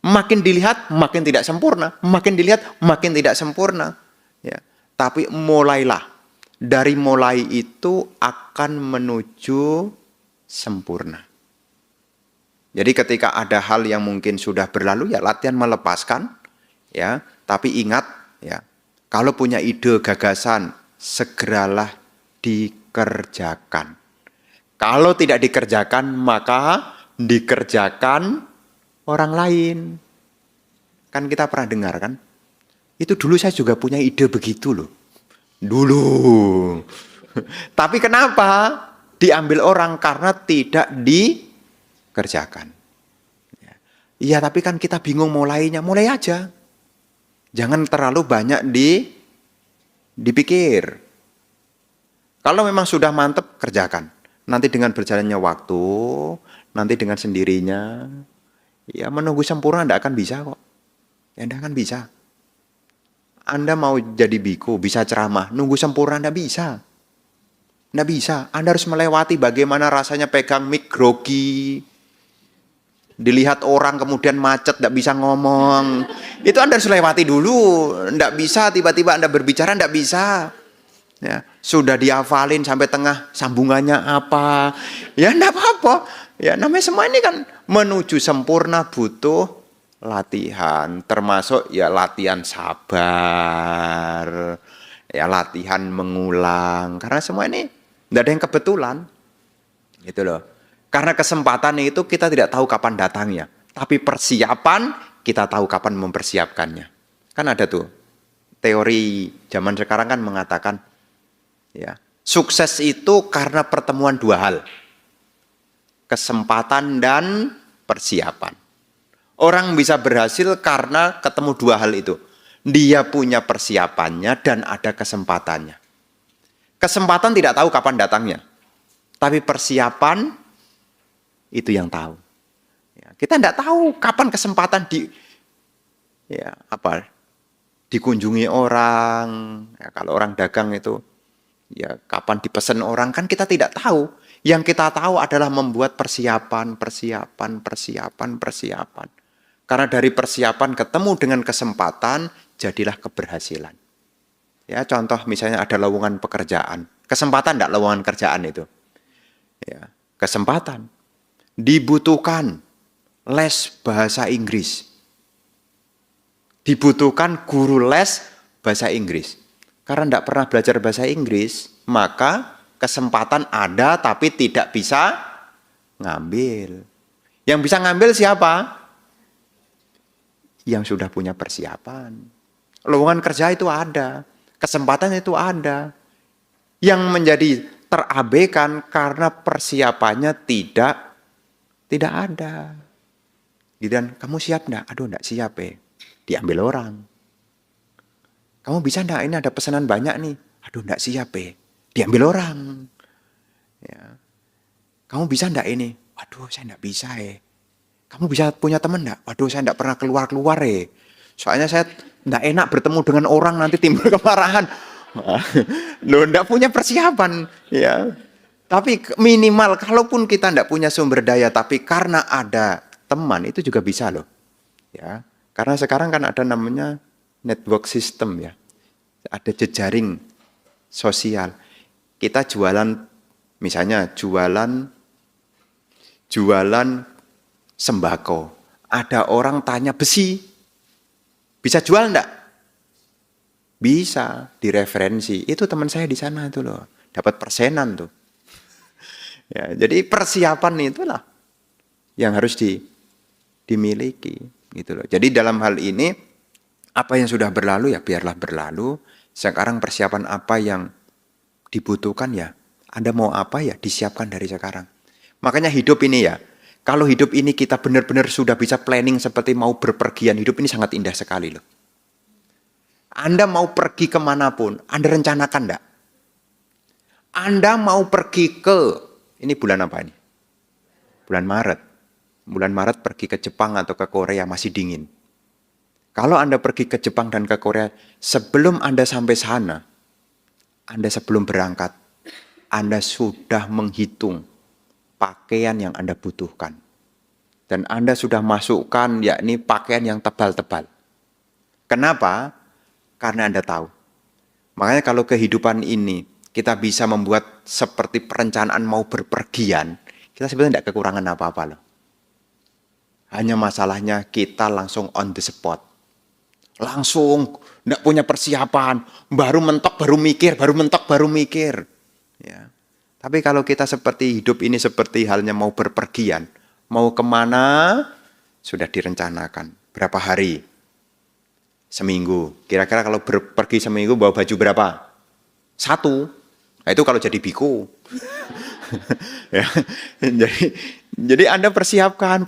makin dilihat makin tidak sempurna, makin dilihat makin tidak sempurna. Ya, tapi mulailah. Dari mulai itu akan menuju sempurna. Jadi ketika ada hal yang mungkin sudah berlalu, ya latihan melepaskan. Ya, tapi ingat, ya, kalau punya ide, gagasan, segeralah dikerjakan. Kalau tidak dikerjakan, maka dikerjakan orang lain. Kan kita pernah dengar kan? Itu dulu saya juga punya ide begitu loh. Dulu. Tapi kenapa diambil orang? Karena tidak dikerjakan. Iya, tapi kan kita bingung mulainya. Mulai aja. Jangan terlalu banyak dipikir. Kalau memang sudah mantep, kerjakan. Nanti dengan berjalannya waktu, nanti dengan sendirinya, ya menunggu sempurna tidak akan bisa kok. Ya tidak akan bisa. Anda mau jadi biku, bisa ceramah, nunggu sempurna tidak bisa. Tidak bisa. Anda harus melewati bagaimana rasanya pegang mic grogi. Dilihat orang kemudian macet, tidak bisa ngomong. Itu Anda harus lewati dulu. Tidak bisa tiba-tiba Anda berbicara, tidak bisa. Ya, sudah dihafalin sampai tengah sambungannya apa. Ya tidak apa-apa. Ya, namanya semua ini kan menuju sempurna butuh latihan, termasuk ya latihan sabar, ya latihan mengulang. Karena semua ini tidak ada yang kebetulan, gitu loh. Karena kesempatan itu kita tidak tahu kapan datangnya, tapi persiapan kita tahu kapan mempersiapkannya. Kan ada tuh teori zaman sekarang kan mengatakan, ya sukses itu karena pertemuan dua hal. Kesempatan dan persiapan. Orang bisa berhasil karena ketemu dua hal itu. Dia punya persiapannya dan ada kesempatannya. Kesempatan tidak tahu kapan datangnya. Tapi persiapan itu yang tahu. Ya, kita tidak tahu kapan kesempatan dikunjungi orang. Ya, kalau orang dagang itu, ya kapan dipesan orang kan kita tidak tahu. Yang kita tahu adalah membuat persiapan. Karena dari persiapan ketemu dengan kesempatan, jadilah keberhasilan. Ya, contoh misalnya ada lowongan pekerjaan. Kesempatan enggak lowongan kerjaan itu? Ya, kesempatan. Dibutuhkan les bahasa Inggris. Dibutuhkan guru les bahasa Inggris. Karena enggak pernah belajar bahasa Inggris, maka kesempatan ada tapi tidak bisa ngambil. Yang bisa ngambil siapa? Yang sudah punya persiapan. Lowongan kerja itu ada. Kesempatan itu ada. Yang menjadi terabaikan karena persiapannya tidak ada. Dan kamu siap enggak? Aduh enggak siap ya. Diambil orang. Kamu bisa enggak? Ini ada pesanan banyak nih. Aduh enggak siap ya. Diambil orang. Ya. Kamu bisa enggak ini? Waduh, saya enggak bisa ya. Kamu bisa punya teman enggak? Waduh, saya enggak pernah keluar ya. Soalnya saya enggak enak bertemu dengan orang, nanti timbul kemarahan. Loh, enggak punya persiapan. Ya. Tapi minimal, kalaupun kita enggak punya sumber daya, tapi karena ada teman, itu juga bisa loh. Ya. Karena sekarang kan ada namanya network system ya. Ada jejaring sosial. Kita jualan, misalnya jualan sembako. Ada orang tanya besi, bisa jual enggak? Bisa, direferensi. Itu teman saya di sana itu loh, dapat persenan tuh. Ya, jadi persiapan itulah yang harus dimiliki, gitu loh. Jadi dalam hal ini, apa yang sudah berlalu ya biarlah berlalu. Sekarang persiapan apa yang dibutuhkan ya, Anda mau apa ya disiapkan dari sekarang. Makanya hidup ini ya, kalau hidup ini kita benar-benar sudah bisa planning seperti mau berpergian, hidup ini sangat indah sekali loh. Anda mau pergi kemanapun, Anda rencanakan enggak? Anda mau pergi ini bulan apa ini? Bulan Maret. Bulan Maret pergi ke Jepang atau ke Korea masih dingin. Kalau Anda pergi ke Jepang dan ke Korea, sebelum Anda sampai sana, Anda sebelum berangkat, Anda sudah menghitung pakaian yang Anda butuhkan. Dan Anda sudah masukkan yakni pakaian yang tebal-tebal. Kenapa? Karena Anda tahu. Makanya kalau kehidupan ini kita bisa membuat seperti perencanaan mau berpergian, kita sebenarnya tidak kekurangan apa-apa loh. Hanya masalahnya kita langsung on the spot. Langsung, tidak punya persiapan, baru mentok, baru mikir. Ya. Tapi kalau kita seperti hidup ini seperti halnya mau berpergian, mau kemana, sudah direncanakan. Berapa hari? Seminggu. Kira-kira kalau pergi seminggu bawa baju berapa? 1. Nah, itu kalau jadi biku. Ya. Jadi Anda persiapkan.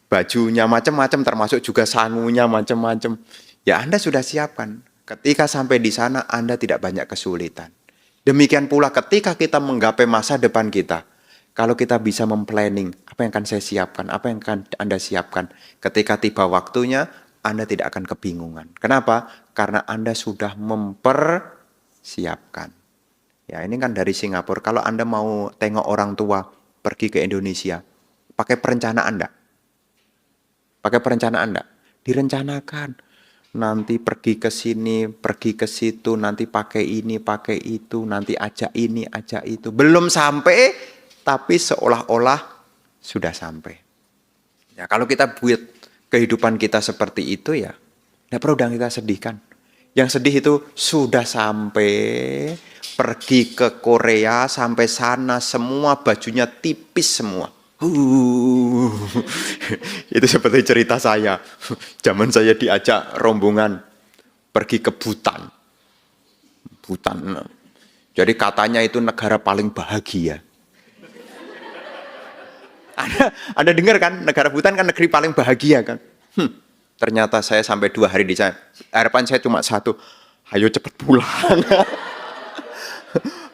Bajunya macam-macam, termasuk juga sangunya macam-macam. Ya Anda sudah siapkan. Ketika sampai di sana Anda tidak banyak kesulitan. Demikian pula ketika kita menggapai masa depan kita. Kalau kita bisa memplanning, apa yang akan saya siapkan, apa yang akan Anda siapkan. Ketika tiba waktunya, Anda tidak akan kebingungan. Kenapa? Karena Anda sudah mempersiapkan. Ya ini kan dari Singapura. Kalau Anda mau tengok orang tua pergi ke Indonesia, pakai perencanaan enggak? Pakai perencanaan enggak? Direncanakan. Nanti pergi ke sini, pergi ke situ, nanti pakai ini, pakai itu, nanti ajak ini, ajak itu. Belum sampai tapi seolah-olah sudah sampai. Ya, kalau kita buat kehidupan kita seperti itu ya, tidak perlu yang kita sedihkan. Yang sedih itu sudah sampai, pergi ke Korea, sampai sana semua bajunya tipis semua. Itu seperti cerita saya. Zaman saya diajak rombongan pergi ke Butan. Jadi katanya itu negara paling bahagia. Anda dengar kan, negara Butan kan negeri paling bahagia kan. Ternyata saya sampai 2 hari di sana. Harapan saya cuma satu, ayo cepat pulang.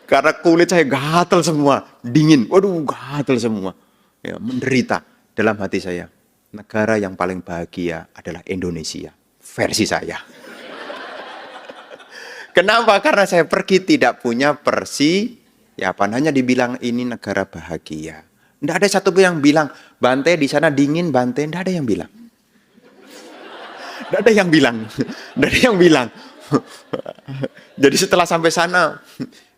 Karena kulit saya gatal semua, dingin. Waduh, gatal semua. Ya, menderita dalam hati saya. Negara yang paling bahagia adalah Indonesia, versi saya. Kenapa? Karena saya pergi tidak punya persiapan. Hanya dibilang ini negara bahagia. Tidak ada satu pun yang bilang, Bante di sana dingin, Bante. Tidak ada yang bilang. Tidak ada yang bilang. Tidak ada yang bilang. Jadi setelah sampai sana,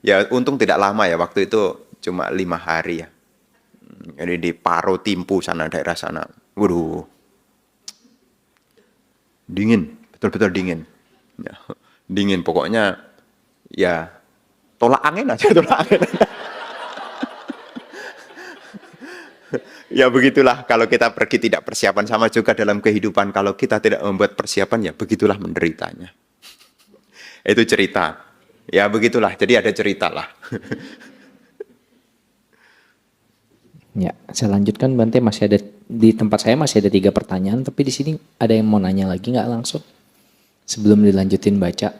ya untung tidak lama ya. Waktu itu cuma 5 hari ya. Jadi di Paro Timpu sana, daerah sana. Waduh. Dingin. Betul-betul dingin. Ya, dingin pokoknya. Ya tolak angin aja. Tolak angin. Ya begitulah kalau kita pergi tidak persiapan, sama juga dalam kehidupan. Kalau kita tidak membuat persiapan ya begitulah menderitanya. Itu cerita. Ya begitulah, jadi ada cerita lah. Ya, saya lanjutkan Bante, masih ada di tempat saya masih ada 3 pertanyaan, tapi di sini ada yang mau nanya lagi nggak langsung? Sebelum dilanjutin baca.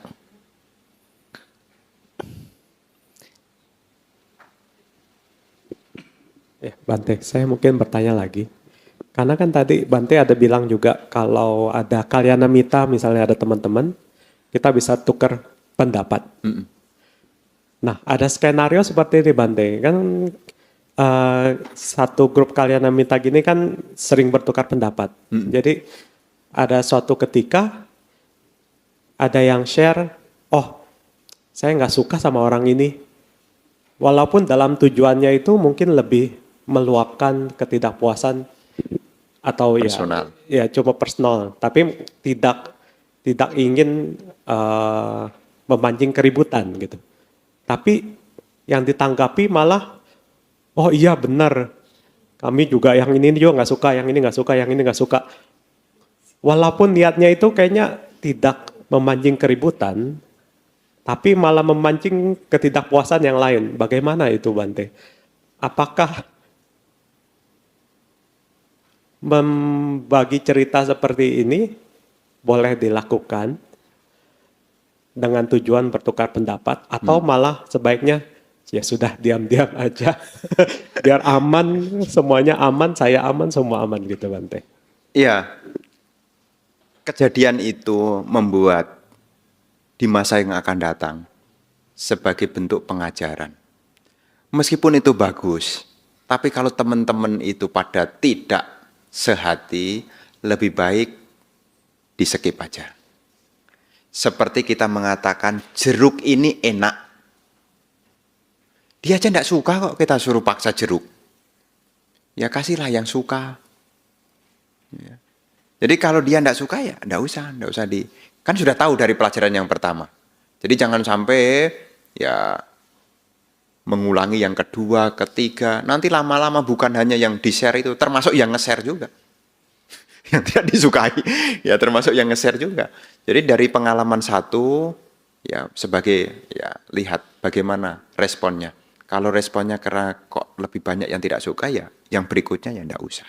Ya, Bante, saya mungkin bertanya lagi. Karena kan tadi Bante ada bilang juga kalau ada kalyana mita, misalnya ada teman-teman, kita bisa tukar pendapat. Nah, ada skenario seperti ini Bante. Kan satu grup kalyana mita gini kan sering bertukar pendapat. Jadi ada suatu ketika ada yang share, oh saya nggak suka sama orang ini. Walaupun dalam tujuannya itu mungkin lebih meluapkan ketidakpuasan atau personal. ya cuma personal, tapi tidak ingin memancing keributan gitu. Tapi yang ditanggapi malah, oh iya benar, kami juga yang ini juga nggak suka, yang ini nggak suka, yang ini nggak suka. Walaupun niatnya itu kayaknya tidak memancing keributan, tapi malah memancing ketidakpuasan yang lain. Bagaimana itu Bante? Apakah membagi cerita seperti ini boleh dilakukan dengan tujuan bertukar pendapat, atau malah sebaiknya ya sudah diam-diam aja biar aman, semuanya aman, saya aman, semua aman gitu Bante? Iya, kejadian itu membuat di masa yang akan datang sebagai bentuk pengajaran. Meskipun itu bagus, tapi kalau teman-teman itu pada tidak sehati, lebih baik di-skip aja. Seperti kita mengatakan jeruk ini enak. Dia aja tidak suka kok kita suruh paksa jeruk. Ya kasihlah yang suka. Ya. Jadi kalau dia tidak suka ya tidak usah di. Kan sudah tahu dari pelajaran yang pertama. Jadi jangan sampai ya mengulangi yang kedua, ketiga. Nanti lama-lama bukan hanya yang di-share itu, termasuk yang nge-share juga. Yang tidak disukai, ya termasuk yang nge-share juga. Jadi dari pengalaman satu, ya sebagai ya lihat bagaimana responnya. Kalau responnya karena kok lebih banyak yang tidak suka, ya yang berikutnya ya tidak usah.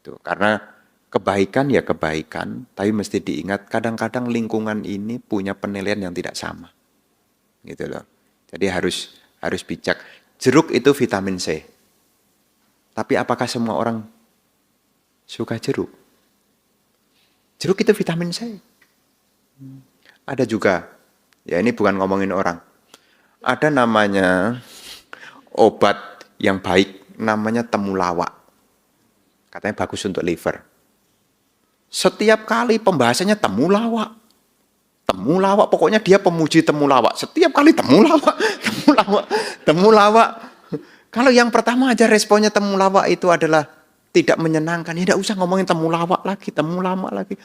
Tuh, karena kebaikan ya kebaikan, tapi mesti diingat kadang-kadang lingkungan ini punya penilaian yang tidak sama. Gitu loh. Jadi harus bijak. Jeruk itu vitamin C. Tapi apakah semua orang suka jeruk? Jeruk itu vitamin C. Ada juga, ya ini bukan ngomongin orang. Ada namanya obat yang baik, namanya temulawak. Katanya bagus untuk liver. Setiap kali pembahasannya temulawak. Temulawak, pokoknya dia pemuji temulawak. Setiap kali temulawak. Kalau yang pertama aja responnya temulawak itu adalah tidak menyenangkan, ya tidak usah ngomongin temulawak lagi, temulawak lagi.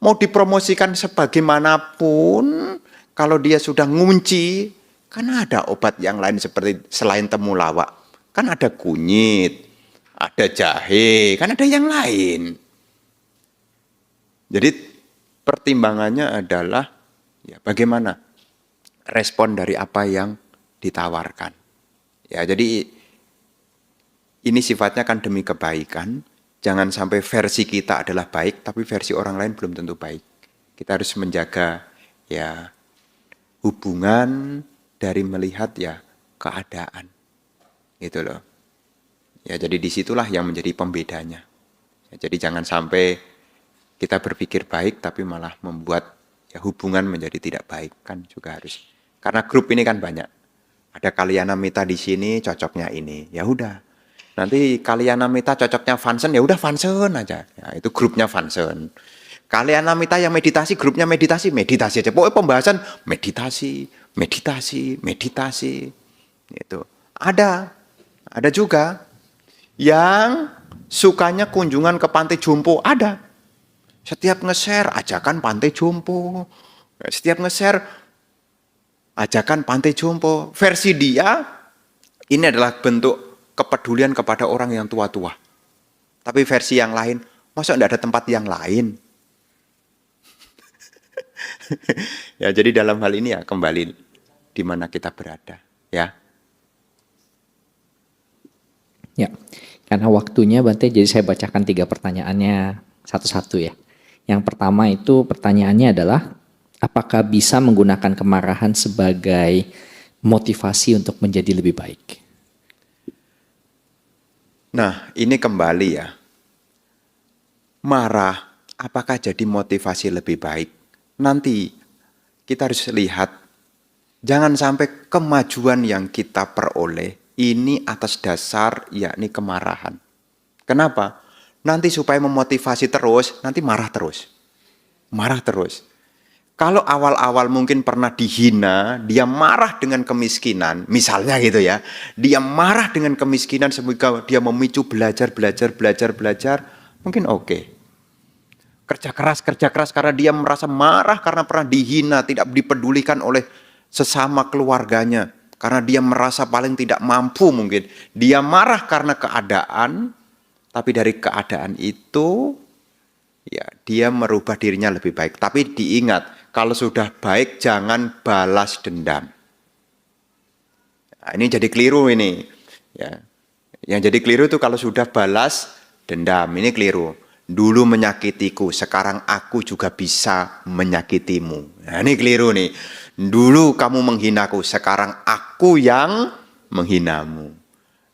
Mau dipromosikan sebagaimanapun, kalau dia sudah ngunci, kan ada obat yang lain seperti selain temulawak. Kan ada kunyit, ada jahe, kan ada yang lain. Jadi pertimbangannya adalah ya bagaimana respon dari apa yang ditawarkan. Ya, jadi ini sifatnya kan demi kebaikan. Jangan sampai versi kita adalah baik, tapi versi orang lain belum tentu baik. Kita harus menjaga ya hubungan dari melihat ya keadaan. Gitu loh. Ya, jadi disitulah yang menjadi pembedanya. Ya, jadi jangan sampai kita berpikir baik, tapi malah membuat ya hubungan menjadi tidak baik, kan juga harus. Karena grup ini kan banyak. Ada Kalyana Mita di sini, cocoknya ini. Ya udah. Nanti Kalyana Mita cocoknya Fansen, ya udah Fansen aja. Ya, itu grupnya Fansen. Kalyana Mita yang meditasi, grupnya meditasi, meditasi aja. Pokoknya pembahasan meditasi, meditasi, meditasi. Itu. Ada juga yang sukanya kunjungan ke Pantai Jompo, ada. Setiap nge-share ajakan Pantai Jompo. Setiap nge-share ajakan Pantai Jompo. Versi dia ini adalah bentuk kepedulian kepada orang yang tua-tua. Tapi versi yang lain, masa enggak ada tempat yang lain? Ya, jadi dalam hal ini ya kembali di mana kita berada, ya. Ya, karena waktunya Bante, jadi saya bacakan 3 pertanyaannya satu-satu ya. Yang pertama itu pertanyaannya adalah, apakah bisa menggunakan kemarahan sebagai motivasi untuk menjadi lebih baik? Nah, ini kembali ya. Marah, apakah jadi motivasi lebih baik? Nanti kita harus lihat, jangan sampai kemajuan yang kita peroleh ini atas dasar yakni kemarahan. Kenapa? Nanti supaya memotivasi terus, nanti marah terus. Marah terus. Kalau awal-awal mungkin pernah dihina, dia marah dengan kemiskinan, misalnya gitu ya. Dia marah dengan kemiskinan sehingga dia memicu belajar, mungkin oke. Kerja keras karena dia merasa marah karena pernah dihina, tidak dipedulikan oleh sesama keluarganya. Karena dia merasa paling tidak mampu mungkin. Dia marah karena keadaan, tapi dari keadaan itu ya dia merubah dirinya lebih baik. Tapi diingat, kalau sudah baik jangan balas dendam. Nah, ini jadi keliru ini. Ya. Yang jadi keliru itu kalau sudah balas dendam. Ini keliru. Dulu menyakitiku, sekarang aku juga bisa menyakitimu. Nah, ini keliru nih. Dulu kamu menghinaku, sekarang aku yang menghinamu.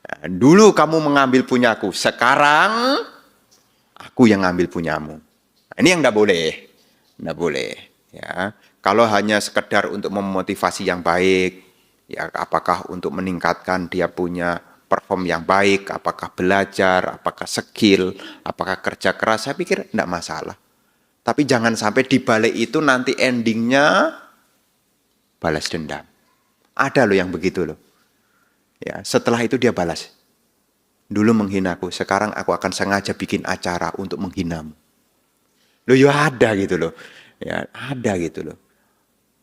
Nah, dulu kamu mengambil punyaku, sekarang aku yang ambil punyamu. Nah, ini yang tidak boleh. Tidak boleh. Ya, kalau hanya sekedar untuk memotivasi yang baik, ya apakah untuk meningkatkan dia punya perform yang baik, apakah belajar, apakah skill, apakah kerja keras, saya pikir tidak masalah. Tapi jangan sampai di balik itu nanti endingnya balas dendam. Ada loh yang begitu loh. Ya, setelah itu dia balas. Dulu menghinaku, sekarang aku akan sengaja bikin acara untuk menghinamu. Loh ya ada gitu loh. Ya, ada gitu loh.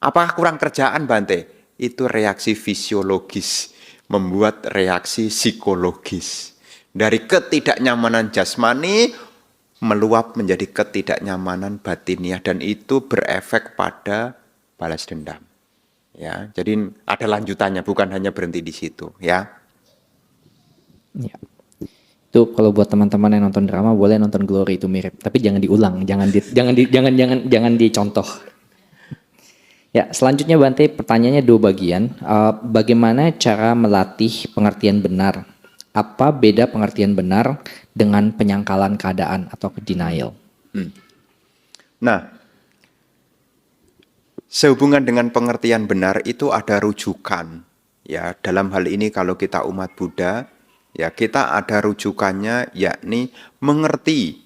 Apakah kurang kerjaan Bante? Itu reaksi fisiologis, membuat reaksi psikologis. Dari ketidaknyamanan jasmani meluap menjadi ketidaknyamanan batiniah dan itu berefek pada balas dendam. Ya, jadi ada lanjutannya, bukan hanya berhenti di situ, ya. Ya. Itu kalau buat teman-teman yang nonton drama boleh nonton Glory, itu mirip, tapi jangan diulang, jangan dicontoh. Ya, selanjutnya Bante, pertanyaannya 2 bagian. Bagaimana cara melatih pengertian benar? Apa beda pengertian benar dengan penyangkalan keadaan atau denial? Nah, sehubungan dengan pengertian benar itu ada rujukan. Ya, dalam hal ini kalau kita umat Buddha, ya kita ada rujukannya yakni mengerti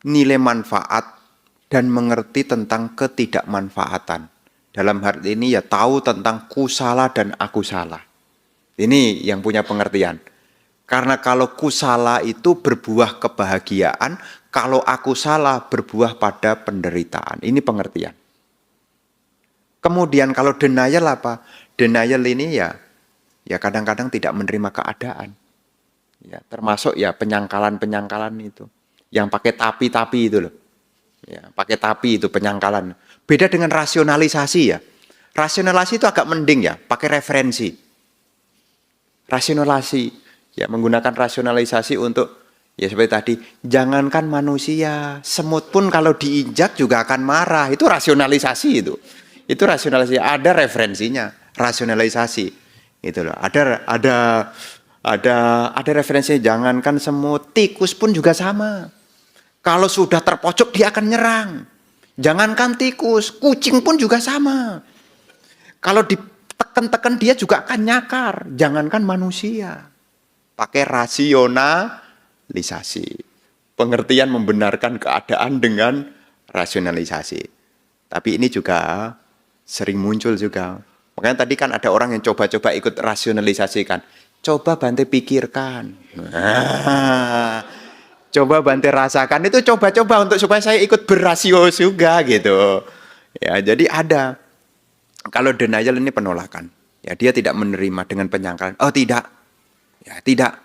nilai manfaat dan mengerti tentang ketidakmanfaatan. Dalam hal ini ya tahu tentang kusala dan akusala. Ini yang punya pengertian. Karena kalau ku salah itu berbuah kebahagiaan, kalau aku salah berbuah pada penderitaan. Ini pengertian. Kemudian kalau denial apa? Denial ini ya kadang-kadang tidak menerima keadaan. Ya, termasuk ya penyangkalan-penyangkalan itu. Yang pakai tapi-tapi itu loh. Ya, pakai tapi itu penyangkalan. Beda dengan rasionalisasi ya. Rasionalisasi itu agak mending ya, pakai referensi. Rasionalisasi, ya menggunakan rasionalisasi untuk, ya seperti tadi, jangankan manusia, semut pun kalau diinjak juga akan marah. Itu rasionalisasi itu. Itu rasionalisasi, ada referensinya, rasionalisasi. Gitu loh. Ada referensinya, jangankan semut, tikus pun juga sama. Kalau sudah terpojok dia akan nyerang. Jangankan tikus, kucing pun juga sama. Kalau ditekan-tekan dia juga akan nyakar. Jangankan manusia. Pakai rasionalisasi. Pengertian membenarkan keadaan dengan rasionalisasi. Tapi ini juga sering muncul juga. Makanya tadi kan ada orang yang coba-coba ikut rasionalisasikan. Coba Bante pikirkan. Coba Bante rasakan, itu coba-coba untuk supaya saya ikut berrasio juga gitu. Ya, jadi ada. Kalau denial ini penolakan. Ya, dia tidak menerima dengan penyangkalan. Oh, tidak. Ya, tidak.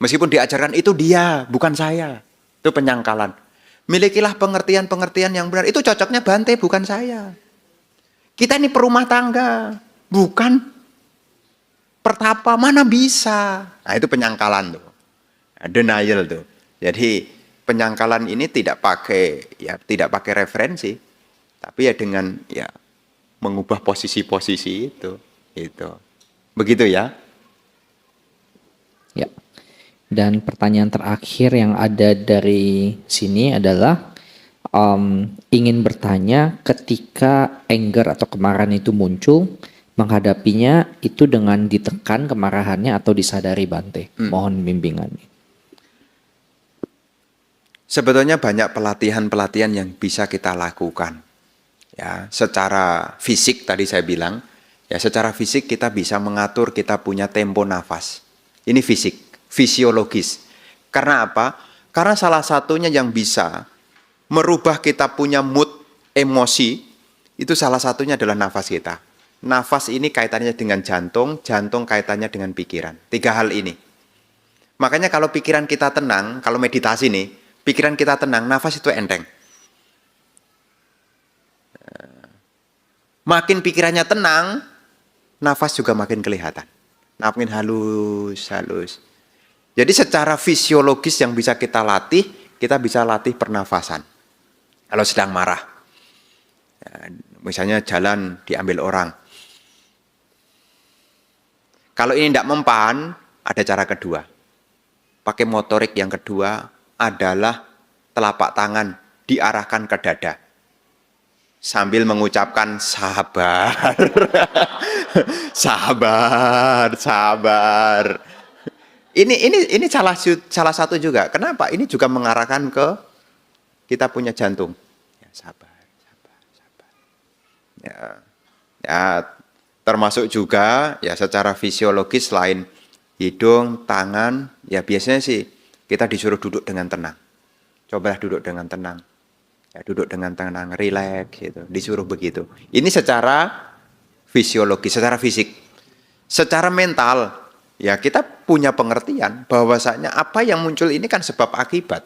Meskipun diajarkan itu dia, bukan saya. Itu penyangkalan. Milikilah pengertian-pengertian yang benar. Itu cocoknya Bante, bukan saya. Kita ini perumah tangga, bukan pertapa, mana bisa. Nah, itu penyangkalan tuh. Nah, denial tuh. Jadi penyangkalan ini tidak pakai referensi, tapi ya dengan ya mengubah posisi-posisi itu. Begitu ya. Ya. Dan pertanyaan terakhir yang ada dari sini adalah ingin bertanya, ketika anger atau kemarahan itu muncul, menghadapinya itu dengan ditekan kemarahannya atau disadari Bante. Mohon bimbingannya. Sebetulnya banyak pelatihan-pelatihan yang bisa kita lakukan. Ya, secara fisik tadi saya bilang, ya secara fisik kita bisa mengatur, kita punya tempo nafas. Ini fisik, fisiologis. Karena apa? Karena salah satunya yang bisa merubah kita punya mood, emosi, itu salah satunya adalah nafas kita. Nafas ini kaitannya dengan jantung, jantung kaitannya dengan pikiran. 3 hal ini. Makanya kalau pikiran kita tenang, kalau meditasi nih, pikiran kita tenang, nafas itu enteng. Makin pikirannya tenang, nafas juga makin kelihatan. Makin halus. Jadi secara fisiologis yang bisa kita latih, kita bisa latih pernafasan. Kalau sedang marah. Misalnya jalan diambil orang. Kalau ini tidak mempan, ada cara kedua. Pakai motorik yang kedua adalah telapak tangan diarahkan ke dada. Sambil mengucapkan sabar. sabar. Ini salah satu juga. Kenapa? Ini juga mengarahkan ke kita punya jantung. Ya, sabar. Ya, termasuk juga ya secara fisiologis selain hidung, tangan, ya biasanya sih kita disuruh duduk dengan tenang. Cobalah duduk dengan tenang. Ya, duduk dengan tenang, rileks gitu. Disuruh begitu. Ini secara fisiologis, secara fisik. Secara mental, ya kita punya pengertian bahwasanya apa yang muncul ini kan sebab akibat.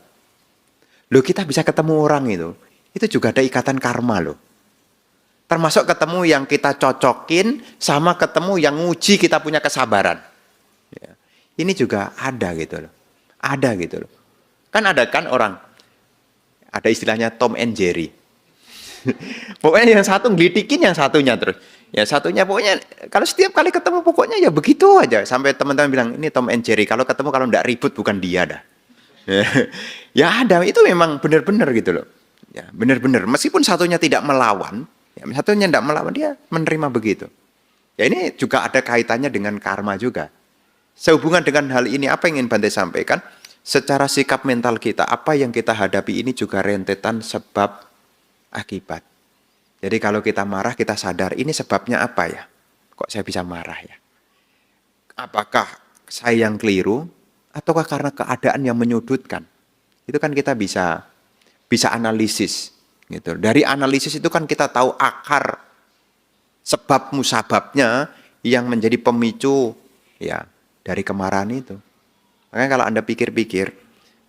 Loh, kita bisa ketemu orang itu juga ada ikatan karma loh. Termasuk ketemu yang kita cocokin sama ketemu yang nguji kita punya kesabaran. Ya. Ini juga ada gitu loh. Ada gitu loh. Kan ada kan orang, ada istilahnya Tom and Jerry. Pokoknya yang satu ngelitikin yang satunya terus. Ya satunya pokoknya kalau setiap kali ketemu pokoknya ya begitu aja. Sampai teman-teman bilang ini Tom and Jerry. Kalau ketemu kalau enggak ribut bukan dia dah. Ya ada, itu memang benar-benar gitu loh. Ya benar-benar. Meskipun satunya tidak melawan, ya satunya tidak melawan, dia menerima begitu. Ya ini juga ada kaitannya dengan karma juga. Sehubungan dengan hal ini apa yang ingin Bante sampaikan? Secara sikap mental kita, apa yang kita hadapi ini juga rentetan sebab akibat. Jadi kalau kita marah, kita sadar ini sebabnya apa ya? Kok saya bisa marah ya? Apakah saya yang keliru? ataukah karena keadaan yang menyudutkan? Itu kan kita bisa analisis gitu. Dari analisis itu kan kita tahu akar sebab musababnya yang menjadi pemicu ya dari kemarahan itu. Makanya kalau Anda pikir-pikir,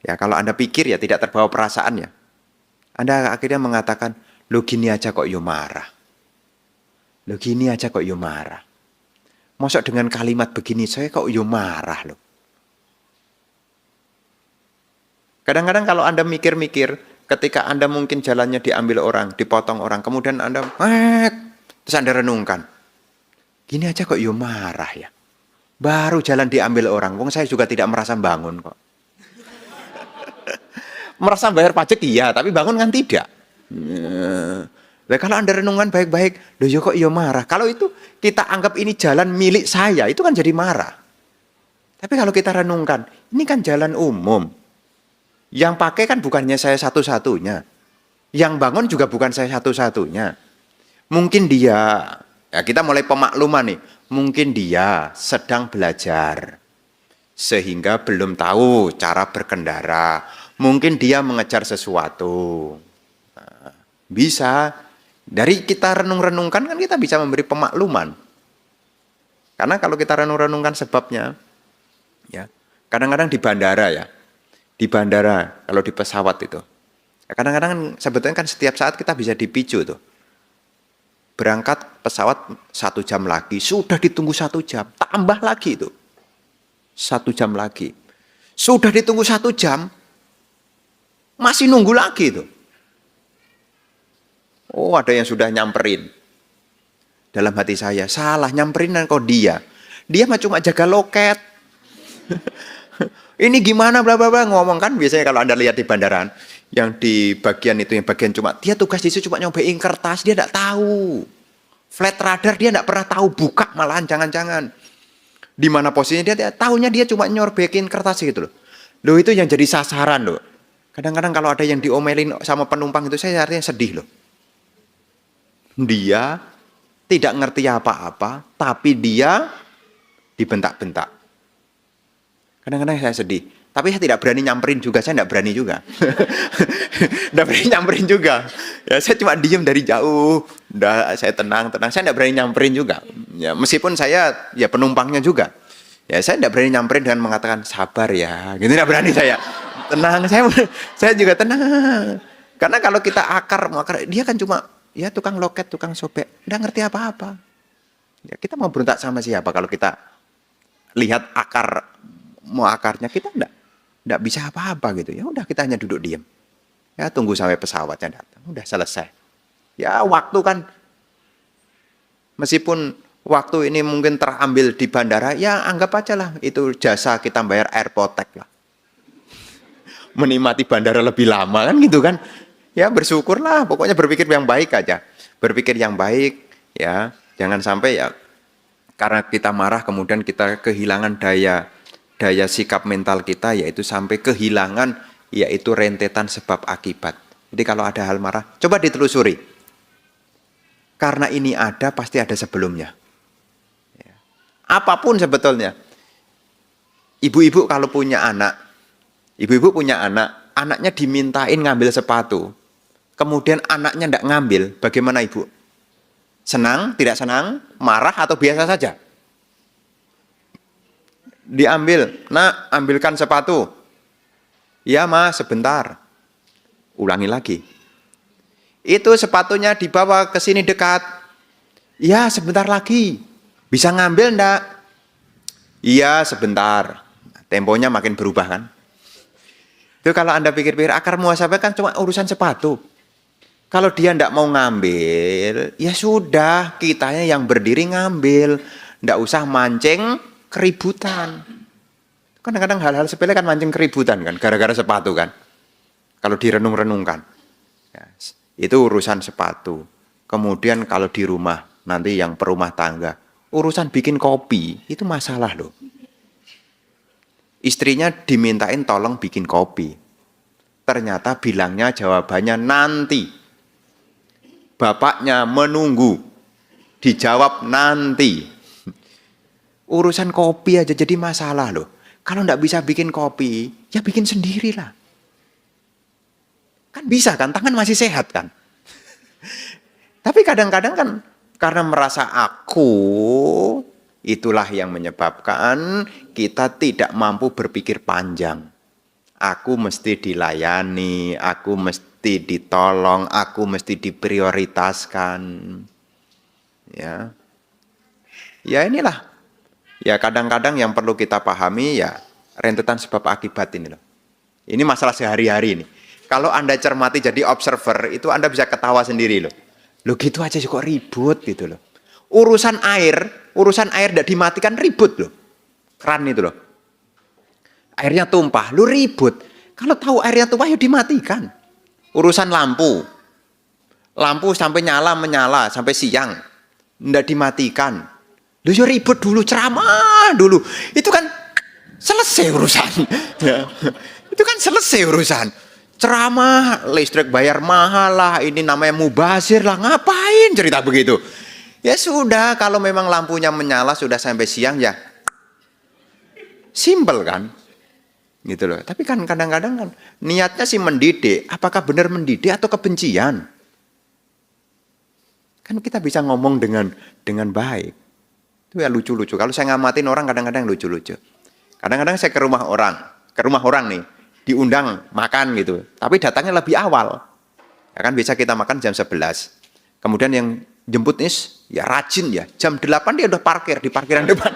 ya kalau Anda pikir ya tidak terbawa perasaan ya, Anda akhirnya mengatakan, lo gini aja kok yo marah. Lo gini aja kok yo marah. Mosok dengan kalimat begini saya kok yo marah loh. Kadang-kadang kalau Anda mikir-mikir, ketika Anda mungkin jalannya diambil orang, dipotong orang, kemudian Anda, terus Anda renungkan, gini aja kok yo marah ya. Baru jalan diambil orang, wong saya juga tidak merasa bangun kok. Merasa bayar pajak iya, tapi bangun kan tidak. Nah, kalau Anda renungan baik-baik, loh yo kok yo marah. Kalau itu kita anggap ini jalan milik saya, itu kan jadi marah. Tapi kalau kita renungkan, ini kan jalan umum. Yang pakai kan bukannya saya satu-satunya. Yang bangun juga bukan saya satu-satunya. Mungkin dia, ya kita mulai pemakluman nih. Mungkin dia sedang belajar. Sehingga belum tahu cara berkendara. Mungkin dia mengejar sesuatu. Nah, bisa. Dari kita renung-renungkan kan kita bisa memberi pemakluman. Karena kalau kita renung-renungkan sebabnya, ya kadang-kadang di bandara ya. Di bandara, kalau di pesawat itu. Kadang-kadang kan, sebetulnya kan setiap saat kita bisa dipicu tuh. Berangkat pesawat 1 jam lagi, sudah ditunggu 1 jam, tambah lagi itu. 1 jam lagi. Sudah ditunggu 1 jam, masih nunggu lagi itu. Oh, ada yang sudah nyamperin. Dalam hati saya, salah nyamperin kok dia. Dia mah cuma jaga loket. Ini gimana bla bla bla ngomong kan biasanya kalau Anda lihat di bandaraan yang di bagian itu yang bagian cuma dia tugas di situ cuma nyobain kertas, dia enggak tahu. Flat radar dia enggak pernah tahu buka malahan jangan-jangan. Di mana posisinya dia tahunya dia cuma nyorbekin kertas gitu loh. Loh itu yang jadi sasaran loh. Kadang-kadang kalau ada yang diomelin sama penumpang itu saya artinya sedih loh. Dia tidak ngerti apa-apa tapi dia dibentak-bentak. Kadang-kadang saya sedih. Tapi saya tidak berani nyamperin juga. Saya tidak berani juga. Tidak berani nyamperin juga. Ya, saya cuma diem dari jauh. Udah, saya tenang. Saya tidak berani nyamperin juga. Ya, meskipun saya ya penumpangnya juga. Ya, saya tidak berani nyamperin dengan mengatakan sabar ya. Gitu tidak berani saya. Tenang. Saya juga tenang. Karena kalau kita akar, dia kan cuma ya tukang loket, tukang sobek. Tidak ngerti apa-apa. Ya, kita mau berontak sama siapa kalau kita lihat akarnya kita enggak bisa apa-apa gitu. Ya udah kita hanya duduk diam. Ya tunggu sampai pesawatnya datang. Udah selesai. Ya waktu kan meskipun waktu ini mungkin terambil di bandara, ya anggap aja lah itu jasa kita bayar airport lah. Menikmati bandara lebih lama kan gitu kan. Ya bersyukurlah, pokoknya berpikir yang baik aja. Berpikir yang baik ya. Jangan sampai ya karena kita marah kemudian kita kehilangan daya sikap mental kita, yaitu sampai kehilangan yaitu rentetan sebab akibat. Jadi kalau ada hal marah, coba ditelusuri. Karena ini ada, pasti ada sebelumnya. Ya. Apapun sebetulnya. Ibu-ibu kalau punya anak, anaknya dimintain ngambil sepatu. Kemudian anaknya tidak ngambil, bagaimana ibu? Senang, tidak senang, marah atau biasa saja? Diambil, nak ambilkan sepatu. Ya mas, sebentar. Ulangi lagi. Itu sepatunya dibawa ke sini dekat. Ya sebentar lagi. Bisa ngambil enggak? Iya sebentar. Temponya makin berubah kan. Itu kalau Anda pikir-pikir akar muhasabah kan cuma urusan sepatu. Kalau dia enggak mau ngambil, ya sudah kitanya yang berdiri ngambil. Enggak usah mancing keributan. Kadang-kadang hal-hal sepele kan mancing keributan kan, gara-gara sepatu kan. Kalau direnung-renungkan. Ya, itu urusan sepatu. Kemudian kalau di rumah, nanti yang perumah tangga. Urusan bikin kopi, itu masalah loh. Istrinya dimintain tolong bikin kopi. Ternyata bilangnya jawabannya nanti. Bapaknya menunggu. Dijawab nanti. Urusan kopi aja jadi masalah loh. Kalau nggak bisa bikin kopi, ya bikin sendirilah. Kan bisa kan, tangan masih sehat kan. Tapi kadang-kadang kan karena merasa aku, itulah yang menyebabkan kita tidak mampu berpikir panjang. Aku mesti dilayani, aku mesti ditolong, aku mesti diprioritaskan. Ya. Ya inilah. Ya kadang-kadang yang perlu kita pahami ya rentetan sebab akibat ini loh. Ini masalah sehari-hari ini. Kalau Anda cermati jadi observer, itu Anda bisa ketawa sendiri loh. Loh gitu aja kok ribut gitu loh. Urusan air tidak dimatikan ribut loh. Keran itu loh. Airnya tumpah, lu ribut. Kalau tahu airnya tumpah ya dimatikan. Urusan lampu. Lampu sampai menyala sampai siang. Nggak dimatikan. Lu ya ribut dulu, ceramah dulu. Itu kan selesai urusan. Ya. Itu kan selesai urusan. Ceramah, listrik bayar mahal lah, ini namanya mubazir lah, ngapain cerita begitu? Ya sudah, kalau memang lampunya menyala sudah sampai siang ya simple kan? Gitu loh. Tapi kan kadang-kadang kan niatnya sih mendidik, apakah benar mendidik atau kebencian? Kan kita bisa ngomong dengan baik. Itu ya lucu-lucu. Kalau saya ngamatin orang kadang-kadang lucu-lucu. Kadang-kadang saya ke rumah orang nih. Diundang makan gitu, tapi datangnya lebih awal. Ya kan biasa kita makan jam 11. Kemudian yang jemput ya rajin ya, jam 8 dia udah parkir di parkiran depan.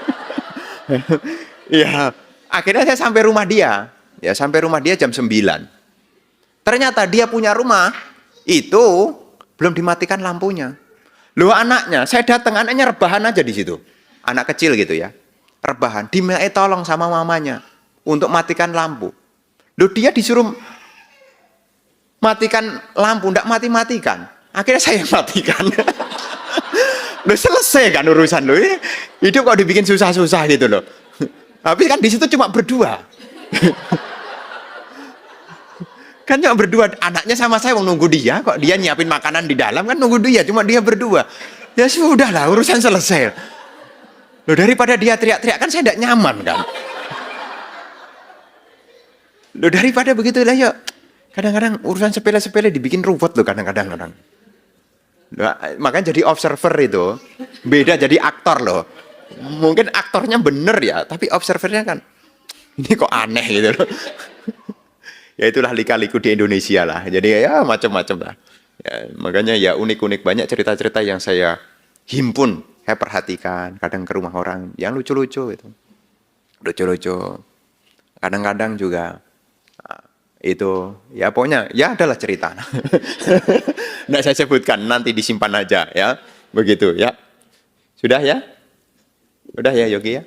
Ya, akhirnya saya sampai rumah dia. Ya sampai rumah dia jam 9. Ternyata dia punya rumah itu belum dimatikan lampunya. Loh anaknya, saya datang anaknya rebahan aja di situ. Anak kecil gitu ya. Rebahan, diminta tolong sama mamanya untuk matikan lampu. Loh dia disuruh matikan lampu, enggak mati-matikan. Akhirnya saya yang matikan. Loh selesai kan urusan lo. Hidup kok dibikin susah-susah gitu loh. Tapi kan di situ cuma berdua. Kan cuma berdua, anaknya sama saya mau nunggu dia, kok dia nyiapin makanan di dalam kan nunggu dia, cuma dia berdua. Ya sudahlah urusan selesai. Loh daripada dia teriak-teriak kan saya tidak nyaman kan. Loh daripada begitu lah ya. Kadang-kadang urusan sepele-sepele dibikin ruwet loh kadang-kadang orang. Loh, makanya jadi observer itu beda jadi aktor loh. Mungkin aktornya bener ya, tapi observernya kan ini kok aneh gitu loh. Ya itulah lika-liku di Indonesia lah. Jadi ya macam-macam lah. Ya, makanya ya unik-unik banyak cerita-cerita yang saya himpun, saya perhatikan kadang ke rumah orang yang lucu-lucu itu. Lucu-lucu. Kadang-kadang juga itu ya pokoknya ya adalah cerita. Nggak saya sebutkan, nanti disimpan aja ya. Begitu ya. Sudah ya? Udah ya Yogi ya?